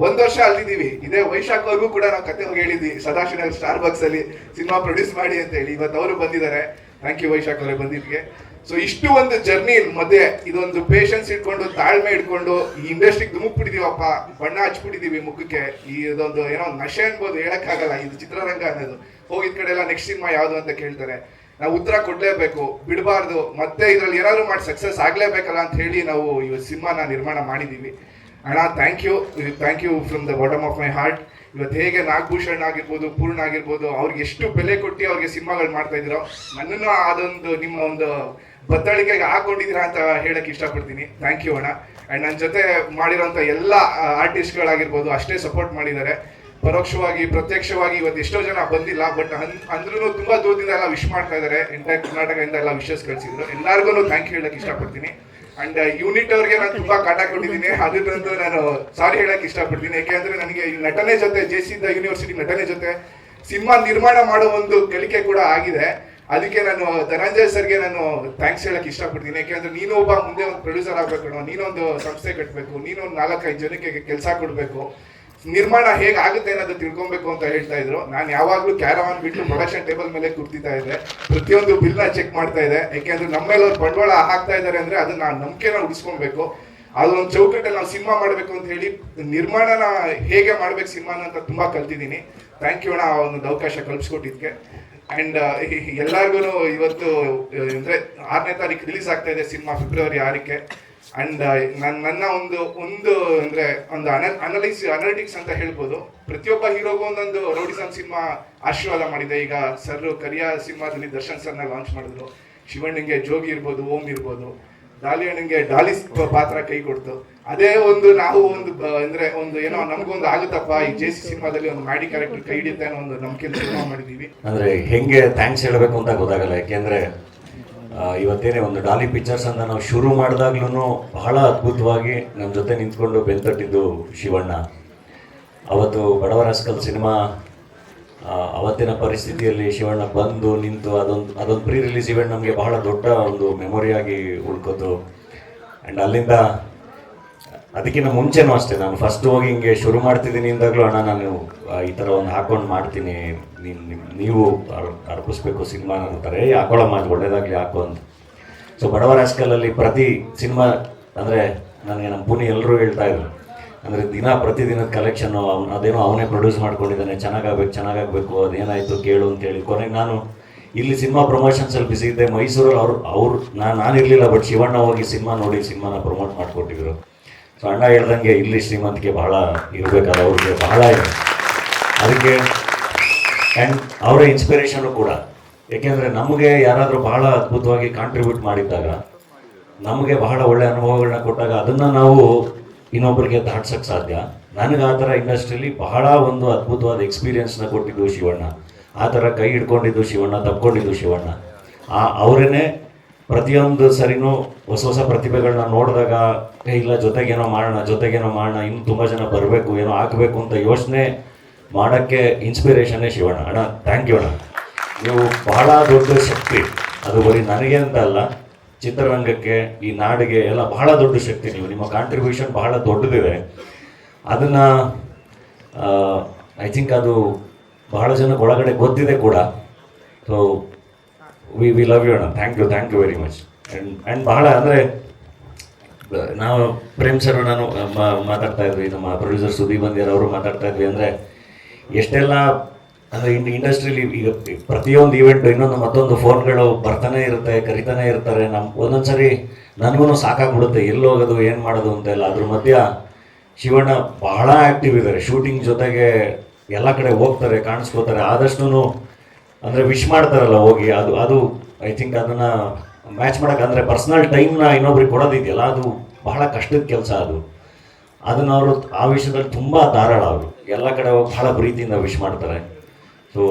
1 ವರ್ಷ ಅಲ್ಲಿದ್ದೀವಿ. ಇದೇ ವೈಶಾಖ್ ಅವ್ರಿಗೂ ಕೂಡ ನಾವು ಕತೆ ಹೋಗಿ ಹೇಳಿದ್ವಿ, ಸದಾಶಿವ ಸ್ಟಾರ್ ಬಾಕ್ಸ್ ಅಲ್ಲಿ ಸಿನಿಮಾ ಪ್ರೊಡ್ಯೂಸ್ ಮಾಡಿ ಅಂತ ಹೇಳಿ. ಇವತ್ತು ಅವರು ಬಂದಿದ್ದಾರೆ. ಥ್ಯಾಂಕ್ ಯು ವೈಶಾಖ್ ಅವರೇ ಬಂದಿದ್ಗೆ. ಸೊ ಇಷ್ಟು ಒಂದು ಜರ್ನಿ ಮಧ್ಯೆ ಇದೊಂದು ಪೇಷನ್ಸ್ ಇಟ್ಕೊಂಡು, ತಾಳ್ಮೆ ಇಟ್ಕೊಂಡು, ಈ ಇಂಡಸ್ಟ್ರಿಗೆ ಧುಮುಕ್ಬಿಟ್ಟಿದೀವಪ್ಪ, ಬಣ್ಣ ಹಚ್ಬಿಟ್ಟಿದೀವಿ ಮುಖಕ್ಕೆ. ಇದೊಂದು ಏನೋ ನಶೆ ಅನ್ಬೋದು, ಹೇಳಕ್ಕಾಗಲ್ಲ. ಇದು ಚಿತ್ರರಂಗ ಅನ್ನೋದು. ಹೋಗಿದ್ ಕಡೆ ಎಲ್ಲ ನೆಕ್ಸ್ಟ್ ಸಿನಿಮಾ ಯಾವ್ದು ಅಂತ ಕೇಳ್ತಾರೆ, ನಾವು ಉತ್ತರ ಕೊಡ್ಲೇಬೇಕು, ಬಿಡಬಾರ್ದು. ಮತ್ತೆ ಇದ್ರಲ್ಲಿ ಏನಾದ್ರು ಮಾಡಿ ಸಕ್ಸಸ್ ಆಗ್ಲೇಬೇಕಲ್ಲ ಅಂತ ಹೇಳಿ ನಾವು ಈ ಸಿನಿಮಾನ ನಿರ್ಮಾಣ ಮಾಡಿದೀವಿ. ಅಣ್ಣ thank you from the bottom of my heart. ಇವತ್ತು ಹೇಗೆ ನಾಗಭೂಷಣ್ ಆಗಿರ್ಬೋದು, ಪೂರ್ಣ ಆಗಿರ್ಬೋದು, ಅವ್ರಿಗೆ ಎಷ್ಟು ಬೆಲೆ ಕೊಟ್ಟು ಅವ್ರಿಗೆ ಸಿನಿಮಾಗಳು ಮಾಡ್ತಾ ಇದ್ದೀರೋ, ನನ್ನನ್ನು ಅದೊಂದು ನಿಮ್ಮ ಒಂದು ಬತ್ತಳಿಕೆಗೆ ಹಾಕೊಂಡಿದ್ದೀರಾ ಅಂತ ಹೇಳಕ್ ಇಷ್ಟಪಡ್ತೀನಿ. ಥ್ಯಾಂಕ್ ಯು ಅಣ್ಣ. ಅಂಡ್ ನನ್ನ ಜೊತೆ ಮಾಡಿರೋಂಥ ಎಲ್ಲ ಆರ್ಟಿಸ್ಟ್ಗಳಾಗಿರ್ಬೋದು ಅಷ್ಟೇ ಸಪೋರ್ಟ್ ಮಾಡಿದ್ದಾರೆ, ಪರೋಕ್ಷವಾಗಿ ಪ್ರತ್ಯಕ್ಷವಾಗಿ. ಇವತ್ತು ಎಷ್ಟೋ ಜನ ಬಂದಿಲ್ಲ, ಬಟ್ ಅಂದ್ರೂ ತುಂಬಾ ದೂರದಿಂದ ಎಲ್ಲ ವಿಶ್ ಮಾಡ್ತಾ ಇದ್ದಾರೆ. ಎಂಟೈರ್ ಕರ್ನಾಟಕದಿಂದ ಎಲ್ಲ ವಿಶಸ್ ಕಳಿಸಿದ್ರು. ಎಲ್ಲರಿಗೂ ಥ್ಯಾಂಕ್ ಯು ಹೇಳಕ್ ಇಷ್ಟಪಡ್ತೀನಿ. ಅಂಡ್ ಯೂನಿಟ್ ಅವ್ರಿಗೆ ನಾನು ತುಂಬಾ ಕಾಟ ಕೊಟ್ಟಿದ್ದೀನಿ, ಅದನ್ನಂತೂ ನಾನು ಸಾರಿ ಹೇಳಕ್ ಇಷ್ಟಪಡ್ತೀನಿ. ಯಾಕೆಂದ್ರೆ ನನಗೆ ಈ ನಟನೆ ಜೊತೆ JC ಯೂನಿವರ್ಸಿಟಿ ನಟನೆ ಜೊತೆ ಸಿನಿಮಾ ನಿರ್ಮಾಣ ಮಾಡೋ ಒಂದು ಕಲಿಕೆ ಕೂಡ ಆಗಿದೆ. ಅದಕ್ಕೆ ನಾನು ಧನಂಜಯ್ ಸರ್ಗೆ ನಾನು ಥ್ಯಾಂಕ್ಸ್ ಹೇಳಕ್ ಇಷ್ಟಪಡ್ತೀನಿ. ಯಾಕೆಂದ್ರೆ ನೀನು ಒಬ್ಬ ಮುಂದೆ ಒಂದು ಪ್ರೊಡ್ಯೂಸರ್ ಆಗ್ಬೇಕು, ನೀನೊಂದು ಸಂಸ್ಥೆ ಕಟ್ಟಬೇಕು, ನೀನೊಂದು 4-5 ಜನಕ್ಕೆ ಕೆಲಸ ಕೊಡ್ಬೇಕು, ನಿರ್ಮಾಣ ಹೇಗೆ ಆಗುತ್ತೆ ಅನ್ನೋದು ತಿಳ್ಕೊಬೇಕು ಅಂತ ಹೇಳ್ತಾ ಇದ್ರು. ನಾನು ಯಾವಾಗ್ಲೂ ಕ್ಯಾರವಾನ್ ಬಿಟ್ಟು ಪ್ರೊಡಕ್ಷನ್ ಟೇಬಲ್ ಮೇಲೆ ಕೂರ್ತಿತಾ ಇದ್ದೆ, ಪ್ರತಿಯೊಂದು ಬಿಲ್ ನ ಚೆಕ್ ಮಾಡ್ತಾ ಇದ್ದೆ. ಯಾಕೆಂದ್ರೆ ನಮ್ಮ ಮೇಲೆ ಅವ್ರು ಬಂಡವಾಳ ಹಾಕ್ತಾ ಇದ್ದಾರೆ ಅಂದ್ರೆ ಅದನ್ನ ನಂಬಿಕೆನ ಉಳಿಸ್ಕೊಬೇಕು. ಅದೊಂದು ಚೌಕಟ್ಟಲ್ಲಿ ನಾವು ಸಿನಿಮಾ ಮಾಡ್ಬೇಕು ಅಂತ ಹೇಳಿ ನಿರ್ಮಾಣನ ಹೇಗೆ ಮಾಡ್ಬೇಕು ಸಿನಿಮಾನ ಅಂತ ತುಂಬಾ ಕಲ್ತಿದ್ದೀನಿ. ಥ್ಯಾಂಕ್ ಯು ಅಣ್ಣ ಆ ಒಂದು ಅವಕಾಶ ಕಲ್ಪಿಸ್ಕೊಟ್ಟಿದ್ಕೆ. ಅಂಡ್ ಎಲ್ಲಾರ್ಗು ಇವತ್ತು ಅಂದ್ರೆ 6ನೇ ತಾರೀಕು ರಿಲೀಸ್ ಆಗ್ತಾ ಇದೆ ಸಿನಿಮಾ, ಫೆಬ್ರವರಿ 6ಕ್ಕೆ. ಅಂಡ್ ನನ್ನ ಒಂದು ಅಂದ್ರೆ ಒಂದು ಅನಾಲಿಟಿಕ್ಸ್ ಅಂತ ಹೇಳ್ಬೋದು. ಪ್ರತಿಯೊಬ್ಬ ಹೀರೋಗೂ ಒಂದೊಂದು ರೌಡಿಸಮ್ ಸಿನಿಮಾ ಆಶೀರ್ವಾದ ಮಾಡಿದೆ. ಈಗ ಸರ್ ಕರಿಯಾ ಸಿನಿಮಾದಲ್ಲಿ ದರ್ಶನ್ ಸರ್ನ ಲಾಂಚ್ ಮಾಡಿದ್ರು. ಶಿವಣ್ಣಂಗೆ ಜೋಗಿ ಇರ್ಬೋದು, ಓಂ ಇರ್ಬೋದು, ಡಾಲಿ ಅಣ್ಣಂಗೆ ಡಾಲಿ ಪಾತ್ರ ಕೈ ಕೊಡ್ತು. ಅದೇ ಒಂದು ನಾವು ಒಂದು ಅಂದ್ರೆ ಒಂದು ಏನೋ ನಮ್ಗೊಂದು ಆಗುತ್ತಪ್ಪ ಈ JC ಸಿನಿಮಾದಲ್ಲಿ ಒಂದು ಮ್ಯಾಡಿ ಕ್ಯಾರೆಕ್ಟರ್ ಕೈ ಹಿಡಿಯುತ್ತೆ ಅನ್ನೋ ಒಂದು ನಂಬಿಕೆ ಸಿನಿಮಾ ಮಾಡಿದೀವಿ. ಅಂದ್ರೆ ಹೆಂಗೆ ಥ್ಯಾಂಕ್ಸ್ ಹೇಳಬೇಕು ಅಂತ ಗೊತ್ತಾಗಲ್ಲ. ಯಾಕೆಂದ್ರೆ ಇವತ್ತೇನೆ ಒಂದು ಡಾಲಿ ಪಿಕ್ಚರ್ಸ್ ಅಂತ ನಾವು ಶುರು ಮಾಡಿದಾಗ್ಲೂ ಬಹಳ ಅದ್ಭುತವಾಗಿ ನಮ್ಮ ಜೊತೆ ನಿಂತ್ಕೊಂಡು ಬೆಂತಟ್ಟಿದ್ದು ಶಿವಣ್ಣ. ಅವತ್ತು ಬಡವರಸ್ಕಲ್ ಸಿನಿಮಾ ಅವತ್ತಿನ ಪರಿಸ್ಥಿತಿಯಲ್ಲಿ ಶಿವಣ್ಣ ಬಂದು ನಿಂತು ಅದೊಂದು ಪ್ರೀ ರಿಲೀಸ್ ಇವೆಂಟ್ ನಮಗೆ ಬಹಳ ದೊಡ್ಡ ಒಂದು ಮೆಮೊರಿಯಾಗಿ ಉಳ್ಕೋತು. ಆ್ಯಂಡ್ ಅಲ್ಲಿಂದ ಅದಕ್ಕಿಂತ ಮುಂಚೆನೂ ಅಷ್ಟೇ, ನಾನು ಫಸ್ಟ್ ಹೋಗಿ ಹಿಂಗೆ ಶುರು ಮಾಡ್ತಿದ್ದೀನಿ ಇಂದಾಗಲೂ ಅಣ್ಣ ನಾನು ಈ ಥರ ಒಂದು ಹಾಕೊಂಡು ಮಾಡ್ತೀನಿ, ನೀವು ಅರ್ಪಿಸ್ಬೇಕು ಸಿನಿಮಾ ಅಂತಾರೆ, ಹಾಕೊಳ್ಳೋ ಮಾತು ಒಳ್ಳೇದಾಗಲಿ ಹಾಕೋ ಅಂತ. ಸೊ ಬಡವರ ಹಾಸ್ಕಲಲ್ಲಿ ಪ್ರತಿ ಸಿನಿಮಾ ಅಂದರೆ ನನಗೆ ನಮ್ಮ ಪುನಿ ಎಲ್ಲರೂ ಹೇಳ್ತಾ ಇದ್ರು, ಅಂದರೆ ಪ್ರತಿದಿನದ ಕಲೆಕ್ಷನ್ನು ಅದೇನೋ ಅವನೇ ಪ್ರೊಡ್ಯೂಸ್ ಮಾಡ್ಕೊಂಡಿದ್ದಾನೆ, ಚೆನ್ನಾಗಾಗಬೇಕು ಅದೇನಾಯಿತು ಕೇಳು ಅಂತೇಳಿ. ಕೊನೆಗೆ ನಾನು ಇಲ್ಲಿ ಸಿನಿಮಾ ಪ್ರಮೋಷನ್ಸಲ್ಲಿ ಬಿಸಿ ಇದ್ದೆ. ಮೈಸೂರಲ್ಲಿ ನಾನಿರಲಿಲ್ಲ, ಬಟ್ ಶಿವಣ್ಣ ಹೋಗಿ ಸಿನಿಮಾ ನೋಡಿ ಸಿನಿಮಾನ ಪ್ರಮೋಟ್ ಮಾಡಿಕೊಟ್ಟಿದ್ರು. ಸೊ ಅಣ್ಣ ಹೇಳ್ದಂಗೆ ಇಲ್ಲಿ ಶ್ರೀಮಂತಿಕೆ ಬಹಳ ಇರಬೇಕಾದ್ರೆ ಅವ್ರಿಗೆ ಬಹಳ ಇದೆ. ಅದಕ್ಕೆ ಆ್ಯಂಡ್ ಅವರ ಇನ್ಸ್ಪಿರೇಷನು ಕೂಡ. ಏಕೆಂದರೆ ನಮಗೆ ಯಾರಾದರೂ ಬಹಳ ಅದ್ಭುತವಾಗಿ ಕಾಂಟ್ರಿಬ್ಯೂಟ್ ಮಾಡಿದ್ದಾಗ, ನಮಗೆ ಬಹಳ ಒಳ್ಳೆ ಅನುಭವಗಳನ್ನ ಕೊಟ್ಟಾಗ ಅದನ್ನು ನಾವು ಇನ್ನೊಬ್ಬರಿಗೆ ದಾಟ್ಸೋಕ್ಕೆ ಸಾಧ್ಯ. ನನಗೆ ಆ ಥರ ಇಂಡಸ್ಟ್ರಿಯಲ್ಲಿ ಬಹಳ ಒಂದು ಅದ್ಭುತವಾದ ಎಕ್ಸ್ಪೀರಿಯನ್ಸ್ನ ಕೊಟ್ಟಿದ್ದು ಶಿವಣ್ಣ. ಆ ಥರ ಕೈ ಹಿಡ್ಕೊಂಡಿದ್ದು ಶಿವಣ್ಣ, ತಪ್ಕೊಂಡಿದ್ದು ಶಿವಣ್ಣ. ಅವರೇ ಪ್ರತಿಯೊಂದು ಸರಿನೂ ಹೊಸ ಪ್ರತಿಭೆಗಳನ್ನ ನೋಡಿದಾಗ ಇಲ್ಲ ಜೊತೆಗೇನೋ ಮಾಡೋಣ, ಇನ್ನು ತುಂಬ ಜನ ಬರಬೇಕು, ಏನೋ ಆಗಬೇಕು ಅಂತ ಯೋಚನೆ ಮಾಡೋಕ್ಕೆ ಇನ್ಸ್ಪಿರೇಷನ್ನೇ ಶಿವಣ್ಣ. ಅಣ್ಣ ಥ್ಯಾಂಕ್ ಯು ಅಣ್ಣ, ನೀವು ಬಹಳ ದೊಡ್ಡ ಶಕ್ತಿ. ಅದು ಬರೀ ನನಗೆ ಅಂತ ಅಲ್ಲ, ಚಿತ್ರರಂಗಕ್ಕೆ, ಈ ನಾಡಿಗೆ ಎಲ್ಲ ಬಹಳ ದೊಡ್ಡ ಶಕ್ತಿ. ನಿಮ್ಮ ಕಾಂಟ್ರಿಬ್ಯೂಷನ್ ಬಹಳ ದೊಡ್ಡದಿದೆ. ಅದನ್ನು ಐ ಥಿಂಕ್ ಅದು ಬಹಳ ಜನಕ್ಕೆ ಒಳಗಡೆ ಗೊತ್ತಿದೆ ಕೂಡ. ಸೊ ವಿ ಲವ್ ಯು ಅಣ್ಣ. Thank you very much. And ಬಹಳ ಅಂದರೆ ನಾವು ಪ್ರೇಮ್ ಸರ್ ನಾನು ಮಾತಾಡ್ತಾ ಇದ್ವಿ, ನಮ್ಮ ಪ್ರೊಡ್ಯೂಸರ್ ಸುದೀಪ್ ಬಂದಿಯರ್ ಅವರು ಮಾತಾಡ್ತಾ ಇದ್ವಿ. ಅಂದರೆ ಎಷ್ಟೆಲ್ಲ ಅಂದರೆ ಇಂಡಸ್ಟ್ರಿಲಿ ಈಗ ಪ್ರತಿಯೊಂದು ಈವೆಂಟ್ ಮತ್ತೊಂದು ಫೋನ್ಗಳು ಬರ್ತಾನೆ ಇರುತ್ತೆ, ಕರಿತಾನೆ ಇರ್ತಾರೆ. ಒಂದೊಂದ್ಸರಿ ನನಗೂ ಸಾಕಾಗ್ಬಿಡುತ್ತೆ ಎಲ್ಲಿ ಹೋಗೋದು ಏನು ಮಾಡೋದು ಅಂತೆಲ್ಲ. ಅದ್ರ ಮಧ್ಯ ಶಿವಣ್ಣ ಬಹಳ ಆ್ಯಕ್ಟಿವ್ ಇದ್ದಾರೆ, ಶೂಟಿಂಗ್ ಜೊತೆಗೆ ಎಲ್ಲ ಕಡೆ ಹೋಗ್ತಾರೆ, ಕಾಣಿಸ್ಕೋತಾರೆ. ಆದಷ್ಟು ಅಂದರೆ ವಿಶ್ ಮಾಡ್ತಾರಲ್ಲ ಹೋಗಿ, ಅದು ಐ ಥಿಂಕ್ ಅದನ್ನು ಮ್ಯಾಚ್ ಮಾಡೋಕೆ ಅಂದರೆ ಪರ್ಸ್ನಲ್ ಟೈಮ್ನ ಇನ್ನೊಬ್ರಿಗೆ ಕೊಡೋದಿದೆಯಲ್ಲ, ಅದು ಬಹಳ ಕಷ್ಟದ ಕೆಲಸ. ಅದು ಅದನ್ನ ಅವರು ಆ ವಿಷಯದಲ್ಲಿ ತುಂಬ ಧಾರಾಳ ಅವರು, ಎಲ್ಲ ಕಡೆ ಹೋಗಿ ಬಹಳ ಪ್ರೀತಿಯಿಂದ ವಿಶ್ ಮಾಡ್ತಾರೆ. ಸೊ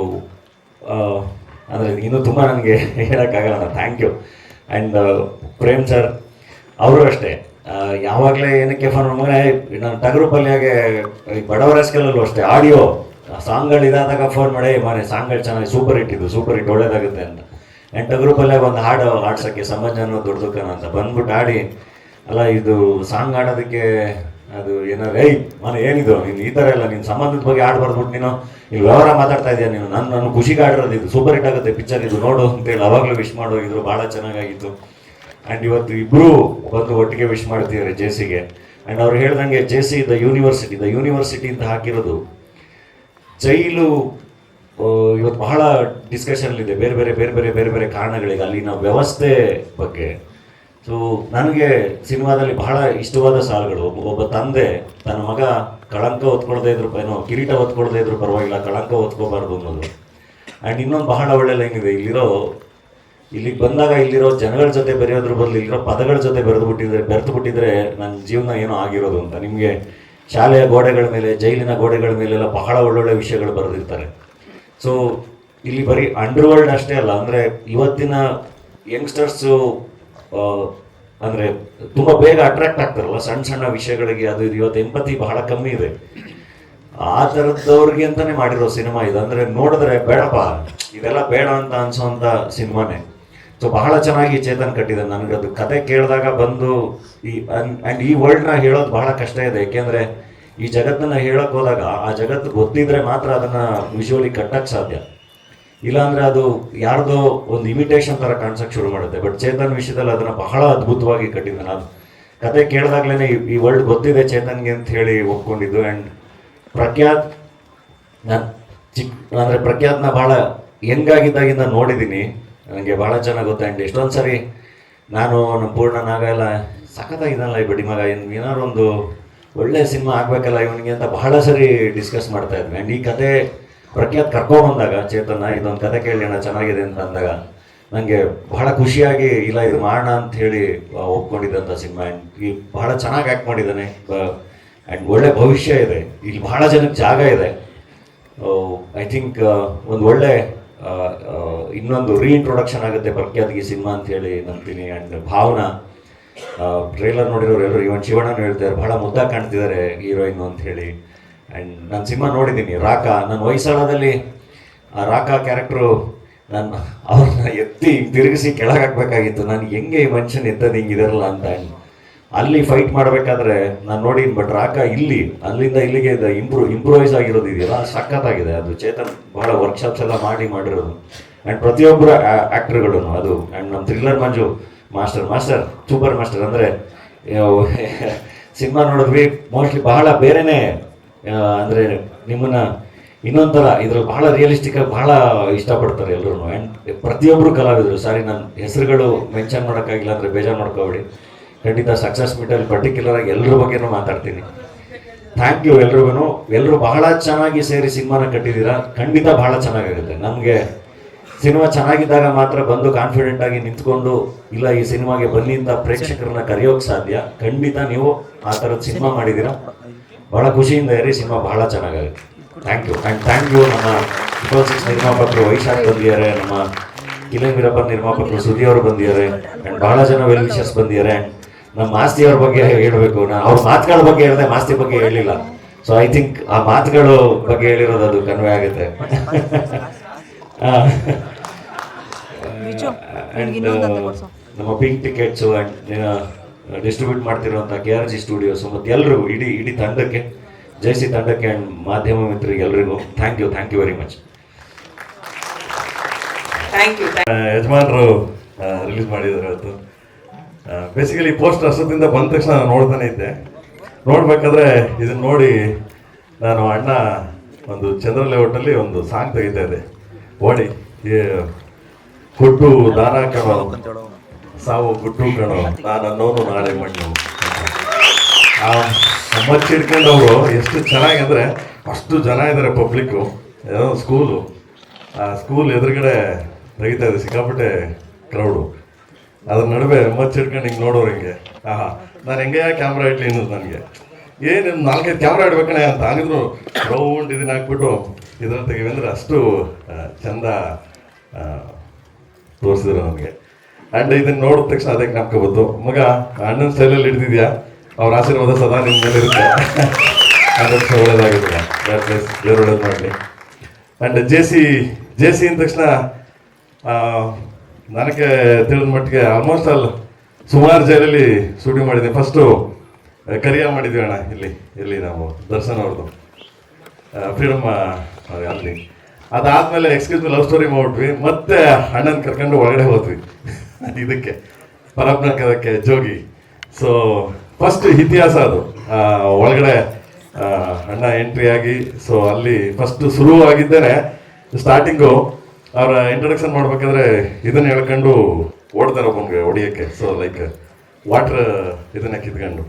ಅಂದರೆ ಇನ್ನೂ ತುಂಬ ನನಗೆ ಹೇಳೋಕ್ಕಾಗಲ್ಲ. Thank you. And Prem sir ಅವರು ಅಷ್ಟೇ, ಯಾವಾಗಲೇ ಏನಕ್ಕೆ ಫೋನ್ ಮಗನೇ ನಾನು ಟಗರು ಪಲ್ಯಾಗೆ ಬಡವರ ಸ್ಕೇಲಲ್ಲೂ ಅಷ್ಟೇ ಆಡಿಯೋ ಸಾಂಗ್ಗಳು ಇದಾದಾಗ ಫೋನ್ ಮಾಡಿ ಮನೆ ಸಾಂಗ್ಗಳು ಚೆನ್ನಾಗಿ ಸೂಪರ್ ಹಿಟ್ ಒಳ್ಳೇದಾಗುತ್ತೆ ಅಂತ. ಆ್ಯಂಡ್ ಟಗರು ಪಲ್ಯಾಗ ಒಂದು ಹಾಡು ಆಡ್ಸೋಕ್ಕೆ ಸಮಾಜನೋ ದೊಡ್ಡದಕ್ಕನ ಅಂತ ಬಂದ್ಬಿಟ್ಟು ಆಡಿ, ಅಲ್ಲ ಇದು ಸಾಂಗ್ ಆಡೋದಕ್ಕೆ ಅದು ಏನಾದ್ರು ಮನೆ ಏನಿದು ನೀನು ಈ ಥರ ಎಲ್ಲ ನಿನ್ನ ಸಂಬಂಧದ ಬಗ್ಗೆ ಆಡ್ ಬರ್ದ್ಬಿಟ್ಟು ನೀನು ಇಲ್ಲಿ ವ್ಯವಹಾರ ಮಾತಾಡ್ತಾ ಇದೆಯಾ ನೀನು, ನಾನು ಖುಷಿಗೆ ಆಡಿರೋದು ಇದು ಸೂಪರ್ ಹಿಟ್ ಆಗುತ್ತೆ ಪಿಕ್ಚರ್ ಇದು ನೋಡು ಅಂತೇಳಿ ಅವಾಗಲೂ ವಿಶ್ ಮಾಡೋಗಿದ್ರು, ಭಾಳ ಚೆನ್ನಾಗಾಗಿತ್ತು. ಆ್ಯಂಡ್ ಇವತ್ತು ಇಬ್ಬರು ಬಂದು ಒಟ್ಟಿಗೆ ವಿಶ್ ಮಾಡ್ತಿದ್ದಾರೆ ಜೇಸಿಗೆ. ಆ್ಯಂಡ್ ಅವ್ರು ಹೇಳ್ದಂಗೆ ಜೇಸಿ ದ ಯೂನಿವರ್ಸಿಟಿ ಅಂತ ಹಾಕಿರೋದು ಜೈಲು ಇವತ್ತು ಬಹಳ ಡಿಸ್ಕಷನ್ಲಿದೆ ಬೇರೆ ಬೇರೆ ಕಾರಣಗಳಿಗೆ ಅಲ್ಲಿನ ವ್ಯವಸ್ಥೆ ಬಗ್ಗೆ. ಸೊ ನನಗೆ ಸಿನಿಮಾದಲ್ಲಿ ಬಹಳ ಇಷ್ಟವಾದ ಸಾಲುಗಳು, ಒಬ್ಬ ತಂದೆ ತನ್ನ ಮಗ ಕಳಂಕ ಹೊತ್ಕೊಳ್ದೇ ಇದ್ರು ಕಿರೀಟ ಹೊತ್ಕೊಳ್ದೇ ಇದ್ರು ಪರವಾಗಿಲ್ಲ, ಕಳಂಕ ಹೊತ್ಕೋಬಾರ್ದು ಅನ್ನೋದು. ಆ್ಯಂಡ್ ಇನ್ನೊಂದು ಬಹಳ ಒಳ್ಳೆ ಲೈನ್ ಇದೆ, ಇಲ್ಲಿಗೆ ಬಂದಾಗ ಇಲ್ಲಿರೋ ಜನಗಳ ಜೊತೆ ಬೆರೆಯೋದ್ರ ಬದಲು ಇಲ್ಲಿರೋ ಪದಗಳ ಜೊತೆ ಬೆರೆತು ಬಿಟ್ಟಿದ್ರೆ ನನ್ನ ಜೀವನ ಏನೋ ಆಗಿರೋದು ಅಂತ. ನಿಮಗೆ ಶಾಲೆಯ ಗೋಡೆಗಳ ಮೇಲೆ, ಜೈಲಿನ ಗೋಡೆಗಳ ಮೇಲೆಲ್ಲ ಬಹಳ ಒಳ್ಳೊಳ್ಳೆ ವಿಷಯಗಳು ಬರೆದಿರ್ತಾರೆ. ಸೊ ಇಲ್ಲಿ ಬರೀ ಅಂಡರ್ವರ್ಲ್ಡ್ ಅಷ್ಟೇ ಅಲ್ಲ, ಅಂದರೆ ಇವತ್ತಿನ ಯಂಗ್ಸ್ಟರ್ಸು ಅಂದರೆ ತುಂಬ ಬೇಗ ಅಟ್ರಾಕ್ಟ್ ಆಗ್ತಾರಲ್ಲ ಸಣ್ಣ ವಿಷಯಗಳಿಗೆ, ಅದು ಇದು ಇವತ್ತು ಎಂಪತಿ ಬಹಳ ಕಮ್ಮಿ ಇದೆ. ಆ ಥರದವ್ರಿಗೆ ಅಂತಲೇ ಮಾಡಿರೋ ಸಿನಿಮಾ ಇದು. ಅಂದರೆ ನೋಡಿದ್ರೆ ಬೇಡಪ್ಪ ಇದೆಲ್ಲ ಬೇಡ ಅಂತ ಅನ್ಸೋಂಥ ಸಿನಿಮಾನೇ. ಸೊ ಬಹಳ ಚೆನ್ನಾಗಿ ಚೇತನ್ ಕಟ್ಟಿದ್ದಾನೆ. ನನಗದು ಕತೆ ಕೇಳಿದಾಗ ಬಂದು ಈ ವರ್ಲ್ಡ್ನ ಹೇಳೋದು ಬಹಳ ಕಷ್ಟ ಇದೆ, ಏಕೆಂದರೆ ಈ ಜಗತ್ತನ್ನು ಹೇಳೋಕೆ ಹೋದಾಗ ಆ ಜಗತ್ತು ಗೊತ್ತಿದ್ರೆ ಮಾತ್ರ ಅದನ್ನು ವಿಜುವಲಿ ಕಟ್ಟಕ್ಕೆ ಸಾಧ್ಯ, ಇಲ್ಲಾಂದರೆ ಅದು ಯಾರ್ದೋ ಒಂದು ಇಮಿಟೇಷನ್ ಥರ ಕಾಣಿಸೋಕ್ಕೆ ಶುರು ಮಾಡುತ್ತೆ. ಬಟ್ ಚೇತನ್ ವಿಷಯದಲ್ಲಿ ಅದನ್ನು ಬಹಳ ಅದ್ಭುತವಾಗಿ ಕಟ್ಟಿದ್ದಾನೆ. ಅದು ಕತೆ ಕೇಳಿದಾಗ್ಲೇ ಈ ವರ್ಲ್ಡ್ ಗೊತ್ತಿದೆ ಚೇತನ್ಗೆ ಅಂತ ಹೇಳಿ ಒಪ್ಕೊಂಡಿದ್ದು. ಆ್ಯಂಡ್ ಪ್ರಖ್ಯಾತ್, ನಾನು ಪ್ರಖ್ಯಾತ್ನ ಭಾಳ ಹೆಂಗಾಗಿದ್ದಾಗಿಂದ ನೋಡಿದ್ದೀನಿ, ನನಗೆ ಭಾಳ ಚೆನ್ನಾಗಿ ಗೊತ್ತು. ಆ್ಯಂಡ್ ಎಷ್ಟೊಂದು ಸರಿ ನಾನು ನಮ್ಮ ಪೂರ್ಣ ನಾಗ ಎಲ್ಲ ಸಖತ್ತಾಗಿದ್ದಲ್ಲ ಈ ಬಡಿ ಮಗ, ಏನಾದ್ರು ಒಂದು ಒಳ್ಳೆ ಸಿನಿಮಾ ಆಗಬೇಕಲ್ಲ ಇವನಿಗೆ ಅಂತ ಬಹಳ ಸರಿ ಡಿಸ್ಕಸ್ ಮಾಡ್ತಾ ಇದ್ವಿ. ಆ್ಯಂಡ್ ಈ ಕತೆ ಪ್ರಖ್ಯಾತ್ ಕರ್ಕೊಂಡ್ಬಂದಾಗ ಚೇತನ ಇದೊಂದು ಕತೆ ಕೇಳೋಣ ಚೆನ್ನಾಗಿದೆ ಅಂತ ಅಂದಾಗ ನನಗೆ ಬಹಳ ಖುಷಿಯಾಗಿ ಇಲ್ಲ ಇದು ಮಾಡೋಣ ಅಂತ ಹೇಳಿ ಒಪ್ಕೊಂಡಿದ್ದಂಥ ಸಿನಿಮಾ. ಆ್ಯಂಡ್ ಈ ಬಹಳ ಚೆನ್ನಾಗಿ ಆ್ಯಕ್ಟ್ ಮಾಡಿದ್ದಾನೆ. ಆ್ಯಂಡ್ ಒಳ್ಳೆ ಭವಿಷ್ಯ ಇದೆ, ಇಲ್ಲಿ ಬಹಳ ಜನಕ್ಕೆ ಜಾಗ ಇದೆ. ಐ ಥಿಂಕ್ ಒಂದು ಒಳ್ಳೆ ಇನ್ನೊಂದು ರೀಇಂಟ್ರೊಡಕ್ಷನ್ ಆಗುತ್ತೆ ಪ್ರಖ್ಯಾತ್ಗೆ ಸಿನಿಮಾ ಅಂತ ಹೇಳಿ ನಂಬ್ತೀನಿ. ಆ್ಯಂಡ್ ಭಾವನಾ ಟ್ರೇಲರ್ ನೋಡಿರೋರು ಎಲ್ಲರೂ, ಇವನ್ ಶಿವಣ್ಣನೂ ಹೇಳ್ತಾರೆ ಬಹಳ ಮುದ್ದಾಗಿ ಕಾಣ್ತಿದ್ದಾರೆ ಹೀರೋಯಿನ್ ಅಂತ ಹೇಳಿ. ಆ್ಯಂಡ್ ನಾನು ಸಿನಿಮಾ ನೋಡಿದ್ದೀನಿ ರಾಕಾ, ನನ್ನ ಹೊಯ್ಸಳದಲ್ಲಿ ಆ ರಾಕಾ ಕ್ಯಾರೆಕ್ಟ್ರು ನಾನು ಅವ್ರನ್ನ ಎತ್ತಿ ತಿರುಗಿಸಿ ಕೆಳಗೆ ಹಾಕಬೇಕಾಗಿತ್ತು. ನಾನು ಹೆಂಗೆ ಈ ಮನುಷ್ಯನ ಎತ್ತದು ಹಿಂಗಿದಾರಲ್ಲ ಅಂತ. ಆ್ಯಂಡ್ ಅಲ್ಲಿ ಫೈಟ್ ಮಾಡಬೇಕಾದ್ರೆ ನಾನು ನೋಡಿದ್ದೀನಿ. ಬಟ್ ರಾಕಾ ಅಲ್ಲಿಂದ ಇಲ್ಲಿಗೆ ಇಂಪ್ರೂವೈಸ್ ಆಗಿರೋದು ಇದೆಯಲ್ಲ ಸಖತ್ತಾಗಿದೆ. ಅದು ಚೇತನ್ ಬಹಳ ವರ್ಕ್ಶಾಪ್ಸ್ ಎಲ್ಲ ಮಾಡಿರೋದು. ಆ್ಯಂಡ್ ಪ್ರತಿಯೊಬ್ಬರ ಆ್ಯಕ್ಟರ್ಗಳು ಅದು. ಆ್ಯಂಡ್ ನಮ್ಮ ಥ್ರಿಲ್ಲರ್ ಮಂಜು ಮಾಸ್ಟರ್ ಸೂಪರ್ ಮಾಸ್ಟರ್. ಅಂದರೆ ಸಿನಿಮಾ ನೋಡಿದ್ವಿ ಮೋಸ್ಟ್ಲಿ ಬಹಳ ಬೇರೆನೇ, ಅಂದರೆ ನಿಮ್ಮನ್ನ ಇನ್ನೊಂಥರ ಇದ್ರಲ್ಲಿ ಬಹಳ ರಿಯಲಿಸ್ಟಿಕ್ ಆಗಿ ಬಹಳ ಇಷ್ಟಪಡ್ತಾರೆ ಎಲ್ಲರೂ. ಆ್ಯಂಡ್ ಪ್ರತಿಯೊಬ್ಬರು ಕಲಾವಿದರು, ಸಾರಿ ನನ್ನ ಹೆಸರುಗಳು ಮೆನ್ಷನ್ ಮಾಡೋಕ್ಕಾಗಿಲ್ಲ ಅಂದರೆ ಬೇಜಾರು ಮಾಡ್ಕೋಬೇಡಿ. ಖಂಡಿತ ಸಕ್ಸಸ್ ಮೀಟಲ್ಲಿ ಪರ್ಟಿಕ್ಯುಲರ್ ಆಗಿ ಎಲ್ಲರ ಬಗ್ಗೆನೂ ಮಾತಾಡ್ತೀನಿ. ಥ್ಯಾಂಕ್ ಯು ಎಲ್ರಿಗೂ. ಎಲ್ಲರೂ ಬಹಳ ಚೆನ್ನಾಗಿ ಸೇರಿ ಸಿನಿಮಾನ ಕಟ್ಟಿದ್ದೀರಾ. ಖಂಡಿತ ಬಹಳ ಚೆನ್ನಾಗಿರುತ್ತೆ. ನಮಗೆ ಸಿನಿಮಾ ಚೆನ್ನಾಗಿದ್ದಾಗ ಮಾತ್ರ ಬಂದು ಕಾನ್ಫಿಡೆಂಟ್ ಆಗಿ ನಿಂತ್ಕೊಂಡು ಇಲ್ಲ ಈ ಸಿನಿಮಾಗೆ ಬನ್ನಿ ಅಂತ ಪ್ರೇಕ್ಷಕರನ್ನ ಕರೆಯೋಕೆ ಸಾಧ್ಯ. ಖಂಡಿತ ನೀವು ಆ ಥರದ ಸಿನಿಮಾ ಮಾಡಿದ್ದೀರಾ, ಬಹಳ ಖುಷಿಯಿಂದ ಇರಿ. ಸಿನಿಮಾ ಬಹಳ ಚೆನ್ನಾಗಾಗುತ್ತೆ. Thank you. And thank you ನಮ್ಮ 6 ನಿರ್ಮಾಪಕರು ವೈಶಾಖ್ ಬಂದಿದ್ದಾರೆ, ನಮ್ಮ ಕಿಲನ್ ವೀರಪ್ಪನ್ ನಿರ್ಮಾಪಕರು ಸುದ್ದಿ ಅವರು ಬಂದಿದ್ದಾರೆ. ಆ್ಯಂಡ್ ಬಹಳ ಜನ ವೆಲ್ ವಿಶರ್ಸ್ ಬಂದಿದ್ದಾರೆ. ನಮ್ಮ ಮಾಸ್ತಿ ಅವ್ರ ಬಗ್ಗೆ ಹೇಳಬೇಕು. ನಾನು ಅವ್ರ ಮಾತುಗಳ ಬಗ್ಗೆ ಹೇಳಿದೆ, ಮಾಸ್ತಿ ಬಗ್ಗೆ ಹೇಳಿಲ್ಲ. ಸೊ ಐ ಥಿಂಕ್ ಆ ಮಾತುಗಳು ಬಗ್ಗೆ ಹೇಳಿರೋದು ಅದು ಕನ್ವೆ ಆಗುತ್ತೆ. ಆ್ಯಂಡ್ ನಮ್ಮ ಪಿಂಕ್ ಟಿಕೆಟ್ಸು ಆ್ಯಂಡ್ ಡಿಸ್ಟ್ರಿಬ್ಯೂಟ್ ಮಾಡ್ತಿರುವಂಥ KRG ಸ್ಟುಡಿಯೋಸ್ ಮತ್ತು ಎಲ್ಲರಿಗೂ ಇಡೀ ತಂಡಕ್ಕೆ, ಜೈಸಿ ತಂಡಕ್ಕೆ ಆ್ಯಂಡ್ ಮಾಧ್ಯಮ ಮಿತ್ರರಿಗೆ ಎಲ್ರಿಗೂ ಥ್ಯಾಂಕ್ ಯು ವೆರಿ ಮಚ್. ಯಜಮಾನರು ರಿಲೀಸ್ ಮಾಡಿದ್ದಾರೆ ಇವತ್ತು. ಬೇಸಿಕಲಿ ಪೋಸ್ಟರ್ ಅಷ್ಟೊತ್ತಿಂದ ಬಂದ ತಕ್ಷಣ ನಾನು ನೋಡ್ತಾನೆ ಇದ್ದೆ. ನೋಡ್ಬೇಕಾದ್ರೆ ಇದನ್ನ ನೋಡಿ ನಾನು ಅಣ್ಣ ಒಂದು ಚಂದ್ರ ಲೇಔಟಲ್ಲಿ ಒಂದು ಸಾಂಗ್ ತೆಗಿತಾ ಇದ್ದೆ. ಓಡಿ ಹುಟ್ಟು ದಾನ ಕಣೋ ಸಾವು ಗುಟ್ಟು ಕಣೋ ನಾನು ಅನ್ನೋನು ನಾಳೆ ಮಣ್ಣು. ಮಚ್ಚಿಡ್ಕೊಂಡು ಅವರು ಎಷ್ಟು ಚೆನ್ನಾಗಿ ಅಂದರೆ ಅಷ್ಟು ಜನ ಇದ್ದಾರೆ ಪಬ್ಲಿಕ್ಕು. ಏನೋ ಸ್ಕೂಲು, ಆ ಸ್ಕೂಲ್ ಎದುರುಗಡೆ ತೆಗಿತಾ ಇದೆ, ಸಿಕ್ಕಾಪಟ್ಟೆ ಕ್ರೌಡು. ಅದ್ರ ನಡುವೆ ಮಚ್ಚಿಡ್ಕೊಂಡು ಹಿಂಗೆ ನೋಡೋರು ಹಿಂಗೆ ನಾನು ಹೆಂಗೆ ಕ್ಯಾಮ್ರಾ ಇಟ್ಲಿ ಅನ್ನೋದು ನನಗೆ. ಏನು 4-5 ಕ್ಯಾಮ್ರಾ ಇಡ್ಬೇಕಣೆ ಅಂತ ಆಗಿದ್ರು ರೌಂಡ್ ಇದನ್ನ ಹಾಕ್ಬಿಟ್ಟು ಇದ್ರಲ್ಲಿ ತೆಗಿವಿ ಅಂದ್ರೆ ಅಷ್ಟು ಚಂದ ತೋರಿಸಿದ್ರು ನನಗೆ. ಆ್ಯಂಡ್ ಇದನ್ನ ನೋಡಿದ ತಕ್ಷಣ ಅದಕ್ಕೆ ಜ್ಞಾಪಕ ಬಂತು, ಮಗ ಅಣ್ಣನ ಸ್ಟೈಲಲ್ಲಿ ಹಿಡಿದಿದ್ಯಾ, ಅವ್ರ ಆಶೀರ್ವಾದ ಸದಾ ನಿಮ್ಮ ಮೇಲೆ ಇರುತ್ತೆ. ಅದಷ್ಟು ಒಳ್ಳೇದಾಗಿಲ್ಲ, ದೇವ್ರು ಒಳ್ಳೇದು ಮಾಡಲಿ. ಆ್ಯಂಡ್ ಜೆ ಸಿ ಅಂದ ತಕ್ಷಣ ನನಗೆ ತಿಳಿದ ಮಟ್ಟಿಗೆ ಆಲ್ಮೋಸ್ಟ್ ಆಲ್ ಸುಮಾರು ಜೈಲಲ್ಲಿ ಶೂಟಿಂಗ್ ಮಾಡಿದ್ವಿ. ಫಸ್ಟು ಕರಿಯ ಮಾಡಿದ್ವಿ ಅಣ್ಣ, ಇಲ್ಲಿ ನಾವು ದರ್ಶನ್ ಅವ್ರದ್ದು ಫ್ರೀಡಮ್ ಅಲ್ಲಿ. ಅದಾದ್ಮೇಲೆ ಎಕ್ಸ್ಕ್ಯೂಸ್ ಮಿ ಲವ್ ಸ್ಟೋರಿ ಮಾಡ್ಬಿಟ್ವಿ. ಮತ್ತೆ ಅಣ್ಣನ ಕರ್ಕೊಂಡು ಒಳಗಡೆ ಹೋದ್ವಿ ಇದಕ್ಕೆ ಪರಬ್ನಕ್ಕೆ ಜೋಗಿ. ಸೊ ಫಸ್ಟ್ ಇತಿಹಾಸ ಅದು, ಒಳಗಡೆ ಅಣ್ಣ ಎಂಟ್ರಿ ಆಗಿ. ಸೊ ಅಲ್ಲಿ ಫಸ್ಟ್ ಶುರುವಾಗಿದ್ದೇನೆ ಸ್ಟಾರ್ಟಿಂಗು ಅವರ ಇಂಟ್ರೊಡಕ್ಷನ್ ಮಾಡ್ಬೇಕಾದ್ರೆ ಇದನ್ನ ಹೇಳ್ಕೊಂಡು ಓಡ್ತಾರೆ ಒಬ್ಬನಿಗೆ ಹೊಡಿಯೋಕ್ಕೆ. ಸೊ ಲೈಕ್ ವಾಟರ್ ಇದನ್ನ ಕಿತ್ಕೊಂಡು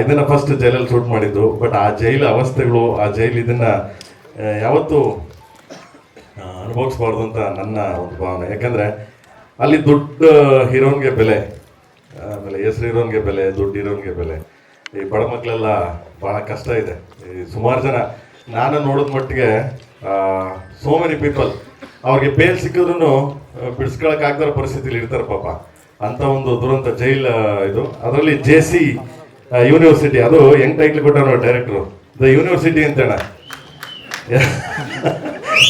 ಇದನ್ನ ಫಸ್ಟ್ ಜೈಲಲ್ಲಿ ಶೂಟ್ ಮಾಡಿದ್ದು. ಬಟ್ ಆ ಜೈಲು ಅವಸ್ಥೆಗಳು, ಆ ಜೈಲು ಇದನ್ನ ಯಾವತ್ತೂ ಅನುಭವಿಸ್ಬಾರ್ದು ಅಂತ ನನ್ನ ಒಂದು ಭಾವನೆ. ಯಾಕಂದ್ರೆ ಅಲ್ಲಿ ದುಡ್ಡು ಹೀರೋನ್ಗೆ ಬೆಲೆ, ಆಮೇಲೆ ಹೆಸರು ಹೀರೋನ್ಗೆ ಬೆಲೆ, ದುಡ್ಡು ಹೀರೋನ್ಗೆ ಬೆಲೆ. ಈ ಬಡ ಮಕ್ಕಳೆಲ್ಲ ಭಾಳ ಕಷ್ಟ ಇದೆ. ಈ ಸುಮಾರು ಜನ ನಾನು ನೋಡಿದ ಮಟ್ಟಿಗೆ ಸೋ ಮೆನಿ ಪೀಪಲ್ ಅವ್ರಿಗೆ ಬೇಲ್ ಸಿಕ್ಕಿದ್ರು ಬಿಡಿಸ್ಕೊಳಕ್ಕಾಗ್ದಾರ ಪರಿಸ್ಥಿತಿಲಿ ಇರ್ತಾರೆ ಪಾಪ. ಅಂತ ಒಂದು ದುರಂತ ಜೈಲ್ ಇದು. ಅದರಲ್ಲಿ JC ಯೂನಿವರ್ಸಿಟಿ, ಅದು ಹೆಂಗ್ ಟೈಟ್ಲ್ ಕೊಟ್ಟವನು ಡೈರೆಕ್ಟ್ರು, ದ ಯೂನಿವರ್ಸಿಟಿ ಅಂತೇಣ.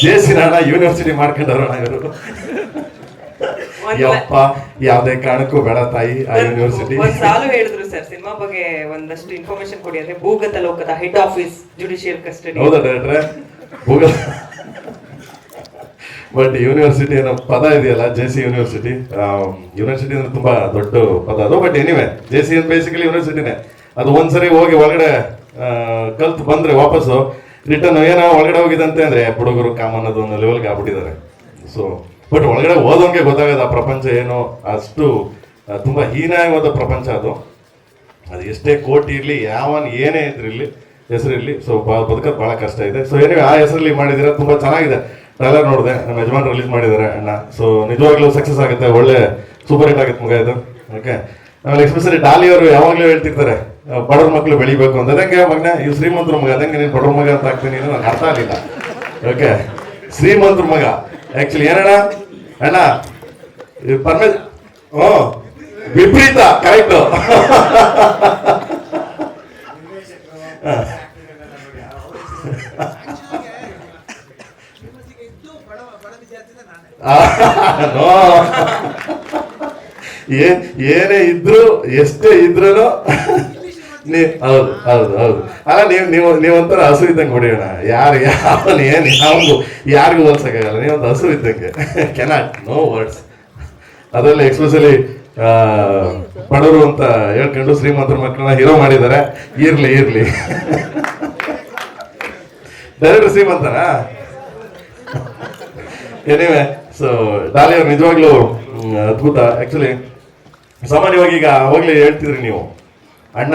JC ನಾನ ಯೂನಿವರ್ಸಿಟಿ ಮಾಡ್ಕೊಂಡವ್ರಣ ಇವರು. ಯಪ್ಪ, ಯಾವ್ದೇ ಕಾರಣಕ್ಕೂ ಬೇಡ ತಾಯಿ ಆ ಯೂನಿವರ್ಸಿಟಿ. ಒಂದ್ ಸಾಲು ಹೇಳಿದ್ರು ಸರ್, ಸಿನಿಮಾ ಬಗ್ಗೆ ಒಂದಷ್ಟು ಇನ್ಫಾರ್ಮೇಶನ್ ಕೊಡಿ ಅಂದ್ರೆ, ಭೂಗತ ಲೋಕದ ಹೆಡ್ ಆಫೀಸ್ ಜುಡಿಷಿಯಲ್ ಕಸ್ಟಡಿ. ಹೌದಾ ಡೈರೆಕ್ಟ್ರೆ? ಬಟ್ ಯೂನಿವರ್ಸಿಟಿ ಅನ್ನೋ ಪದ ಇದೆಯಲ್ಲ, JC ಯೂನಿವರ್ಸಿಟಿ. ಯೂನಿವರ್ಸಿಟಿ ಅಂದ್ರೆ ತುಂಬಾ ದೊಡ್ಡ ಪದ ಅದು. ಬಟ್ ಎನಿವೆ JC ಅಂತ ಬೇಸಿಕಲಿ ಯೂನಿವರ್ಸಿಟಿನೇ. ಅದು ಒಂದ್ಸರಿ ಹೋಗಿ ಒಳಗಡೆ ಕಲ್ತು ಬಂದ್ರೆ ವಾಪಸ್ಸು ರಿಟರ್ನ್ ಏನೋ ಒಳಗಡೆ ಹೋಗಿದಂತೆ ಅಂದ್ರೆ ಹುಡುಗರು ಕಾಮನ್ ಅದು ಒಂದು ಲೆವೆಲ್ಗೆ ಆಗ್ಬಿಟ್ಟಿದ್ದಾರೆ. ಸೊ ಬಟ್ ಒಳಗಡೆ ಓದೋಂಗೆ ಗೊತ್ತಾಗದ ಆ ಪ್ರಪಂಚ ಏನು, ಅಷ್ಟು ತುಂಬಾ ಹೀನಾಯವಾದ ಪ್ರಪಂಚ ಅದು. ಅದು ಎಷ್ಟೇ ಕೋಟಿ ಇರಲಿ, ಯಾವನ್ ಏನೇ ಇದ್ರಿರ್ಲಿ, ಹೆಸರಿರ್ಲಿ, ಸೊ ಬದುಕೋದು ಬಹಳ ಕಷ್ಟ ಇದೆ. ಸೊ ಏನಿವೆ ಆ ಹೆಸರಲ್ಲಿ ಮಾಡಿದಿರ, ತುಂಬಾ ಚೆನ್ನಾಗಿದೆ. ಟ್ರೈಲರ್ ನೋಡಿದೆ, ನಮ್ಮ ಯಜಮಾನ್ ರಿಲೀಸ್ ಮಾಡಿದ್ದಾರೆ ಅಣ್ಣ. ಸೊ ನಿಜವಾಗ್ಲೂ ಸಕ್ಸಸ್ ಆಗುತ್ತೆ, ಒಳ್ಳೆ ಸೂಪರ್ ಹಿಟ್ ಆಗುತ್ತೆ ಮಗ ಇದು. ಓಕೆ, ಆಮೇಲೆ ಎಸ್ಪೆಷಲಿ ಡಾಲಿ ಅವರು ಯಾವಾಗಲೂ ಹೇಳ್ತಿರ್ತಾರೆ ಬಡವ್ರ ಮಕ್ಕಳು ಬೆಳಿಬೇಕು ಅಂತ. ಅದಂಗೆ ಮಗನ ಇವ್ ಶ್ರೀಮಂತರ ಮಗ, ಅದಂಗೆ ನೀನು ಬಡವ್ರ ಮಗ ಅಂತ ಆಗ್ತೀನಿ, ನಂಗೆ ಅರ್ಥ ಆಗಲಿಲ್ಲ. ಓಕೆ, ಶ್ರೀಮಂತರ ಮಗ ಆಕ್ಚುಲಿ ಏನಣ್ಣ ಅಣ್ಣ ಪರ್ಮೇಶ್, ವಿಪರೀತ ಕರೆಕ್ಟ್. ಏನೇ ಇದ್ರು ಎಷ್ಟೇ ಇದ್ರು ಹೌದು ಹೌದು ಹೌದು. ಅಲ್ಲ ನೀವೊಂಥರ ಹಸು ಇದ್ದಂಗೆ ಹೊಡಿಯೋಣ. ಯಾವನ್ ಏನ್ ಯಾರಿಗೂ ಹೋಲ್ಸಕ್ಕಾಗಲ್ಲ. ನೀವೊಂದು ಹಸು ಇದ್ದಂಗೆ, ಕೆನಾಟ್, ನೋ ವರ್ಡ್ಸ್. ಅದರಲ್ಲಿ ಎಕ್ಸ್ಪೆಷಲಿ ಬಡವರು ಅಂತ ಹೇಳ್ಕೊಂಡು ಶ್ರೀಮಂತರ ಮಕ್ಕಳನ್ನ ಹೀರೋ ಮಾಡಿದ್ದಾರೆ. ಇರ್ಲಿ ಡೈರೆಕ್ಟರ್ ಶ್ರೀಮಂತನಾ? ಎನಿವೆ, ಸೊ ಡಾಲಿ ಅವ್ರು ನಿಜವಾಗ್ಲೂ ಅದ್ಭುತ. ಆಕ್ಚುಲಿ ಸಾಮಾನ್ಯವಾಗಿ ಈಗ ಅವಾಗಲೇ ಹೇಳ್ತಿದ್ರಿ ನೀವು, ಅಣ್ಣ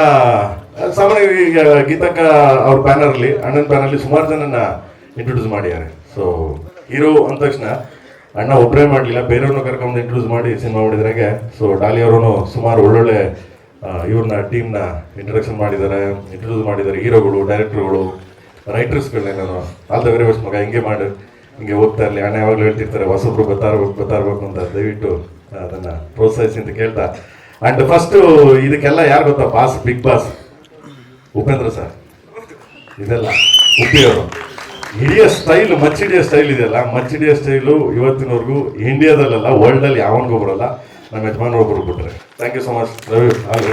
ಸಾಮಾನ್ಯವಾಗಿ ಈಗ ಗೀತಕ್ಕ ಅವ್ರ ಬ್ಯಾನರ್ಲಿ, ಅಣ್ಣನ ಬ್ಯಾನರ್ಲಿ ಸುಮಾರು ಜನನ ಇಂಟ್ರೊಡ್ಯೂಸ್ ಮಾಡಿದ್ದಾರೆ. ಸೊ ಹೀರೋ ಅಂದ ತಕ್ಷಣ ಅಣ್ಣ ಒಬ್ಬರೇ ಮಾಡಲಿಲ್ಲ, ಬೇರೆಯವ್ರನ್ನ ಕರ್ಕೊಂಡು ಇಂಟ್ರೊಡ್ಯೂಸ್ ಮಾಡಿ ಸಿನಿಮಾ ಮಾಡಿದ್ರಾಗೆ. ಸೊ ಡಾಲಿ ಅವರು ಸುಮಾರು ಒಳ್ಳೊಳ್ಳೆ ಇವ್ರನ್ನ ಟೀಮ್ನ ಇಂಟ್ರೊಡಕ್ಷನ್ ಮಾಡಿದ್ದಾರೆ, ಇಂಟ್ರೊಡ್ಯೂಸ್ ಮಾಡಿದ್ದಾರೆ. ಹೀರೋಗಳು, ಡೈರೆಕ್ಟರ್ಗಳು, ರೈಟರ್ಸ್ಗಳನ್ನೇನೋ ಆಲ್ ದ ವೆರಿ ಬೆಸ್ಟ್ ಮಗ, ಹಿಂಗೆ ಮಾಡಿ ಹಿಂಗೆ ಹೋಗ್ತಾ ಇರಲಿ. ಅಣ್ಣ ಯಾವಾಗಲೂ ಹೇಳ್ತಿರ್ತಾರೆ ಹೊಸಬ್ರು ಗೊತ್ತಾರ್ಬೇಕು ಅಂತ. ದಯವಿಟ್ಟು ಅದನ್ನ ಪ್ರೋತ್ಸಾಹಿಸಿ ಅಂತ ಕೇಳ್ತಾ. ಅಂಡ್ ಫಸ್ಟ್ ಇದಕ್ಕೆಲ್ಲ ಯಾರು ಗೊತ್ತಾ boss, big boss Upendra sir. ಇದೆಲ್ಲ ಉಪ್ಪಿಯವರು ಹಿಡಿಯೋ ಸ್ಟೈಲ್, ಮಚ್ಚಿಡಿಯೋ ಸ್ಟೈಲ್ ಇದೆಯಲ್ಲ, ಮಚ್ಚಿಡಿಯೋ ಸ್ಟೈಲು ಇವತ್ತಿನವರೆಗೂ ಇಂಡಿಯಾದಲ್ಲೆಲ್ಲ ವರ್ಲ್ಡಲ್ಲಿ ಯಾವನಿಗೂ ಬರಲ್ಲ. ನಮ್ಮ ಯಜಮಾನ್ ಒಬ್ಬರು ಬಿಟ್ರೆ. Thank you so much, love you all.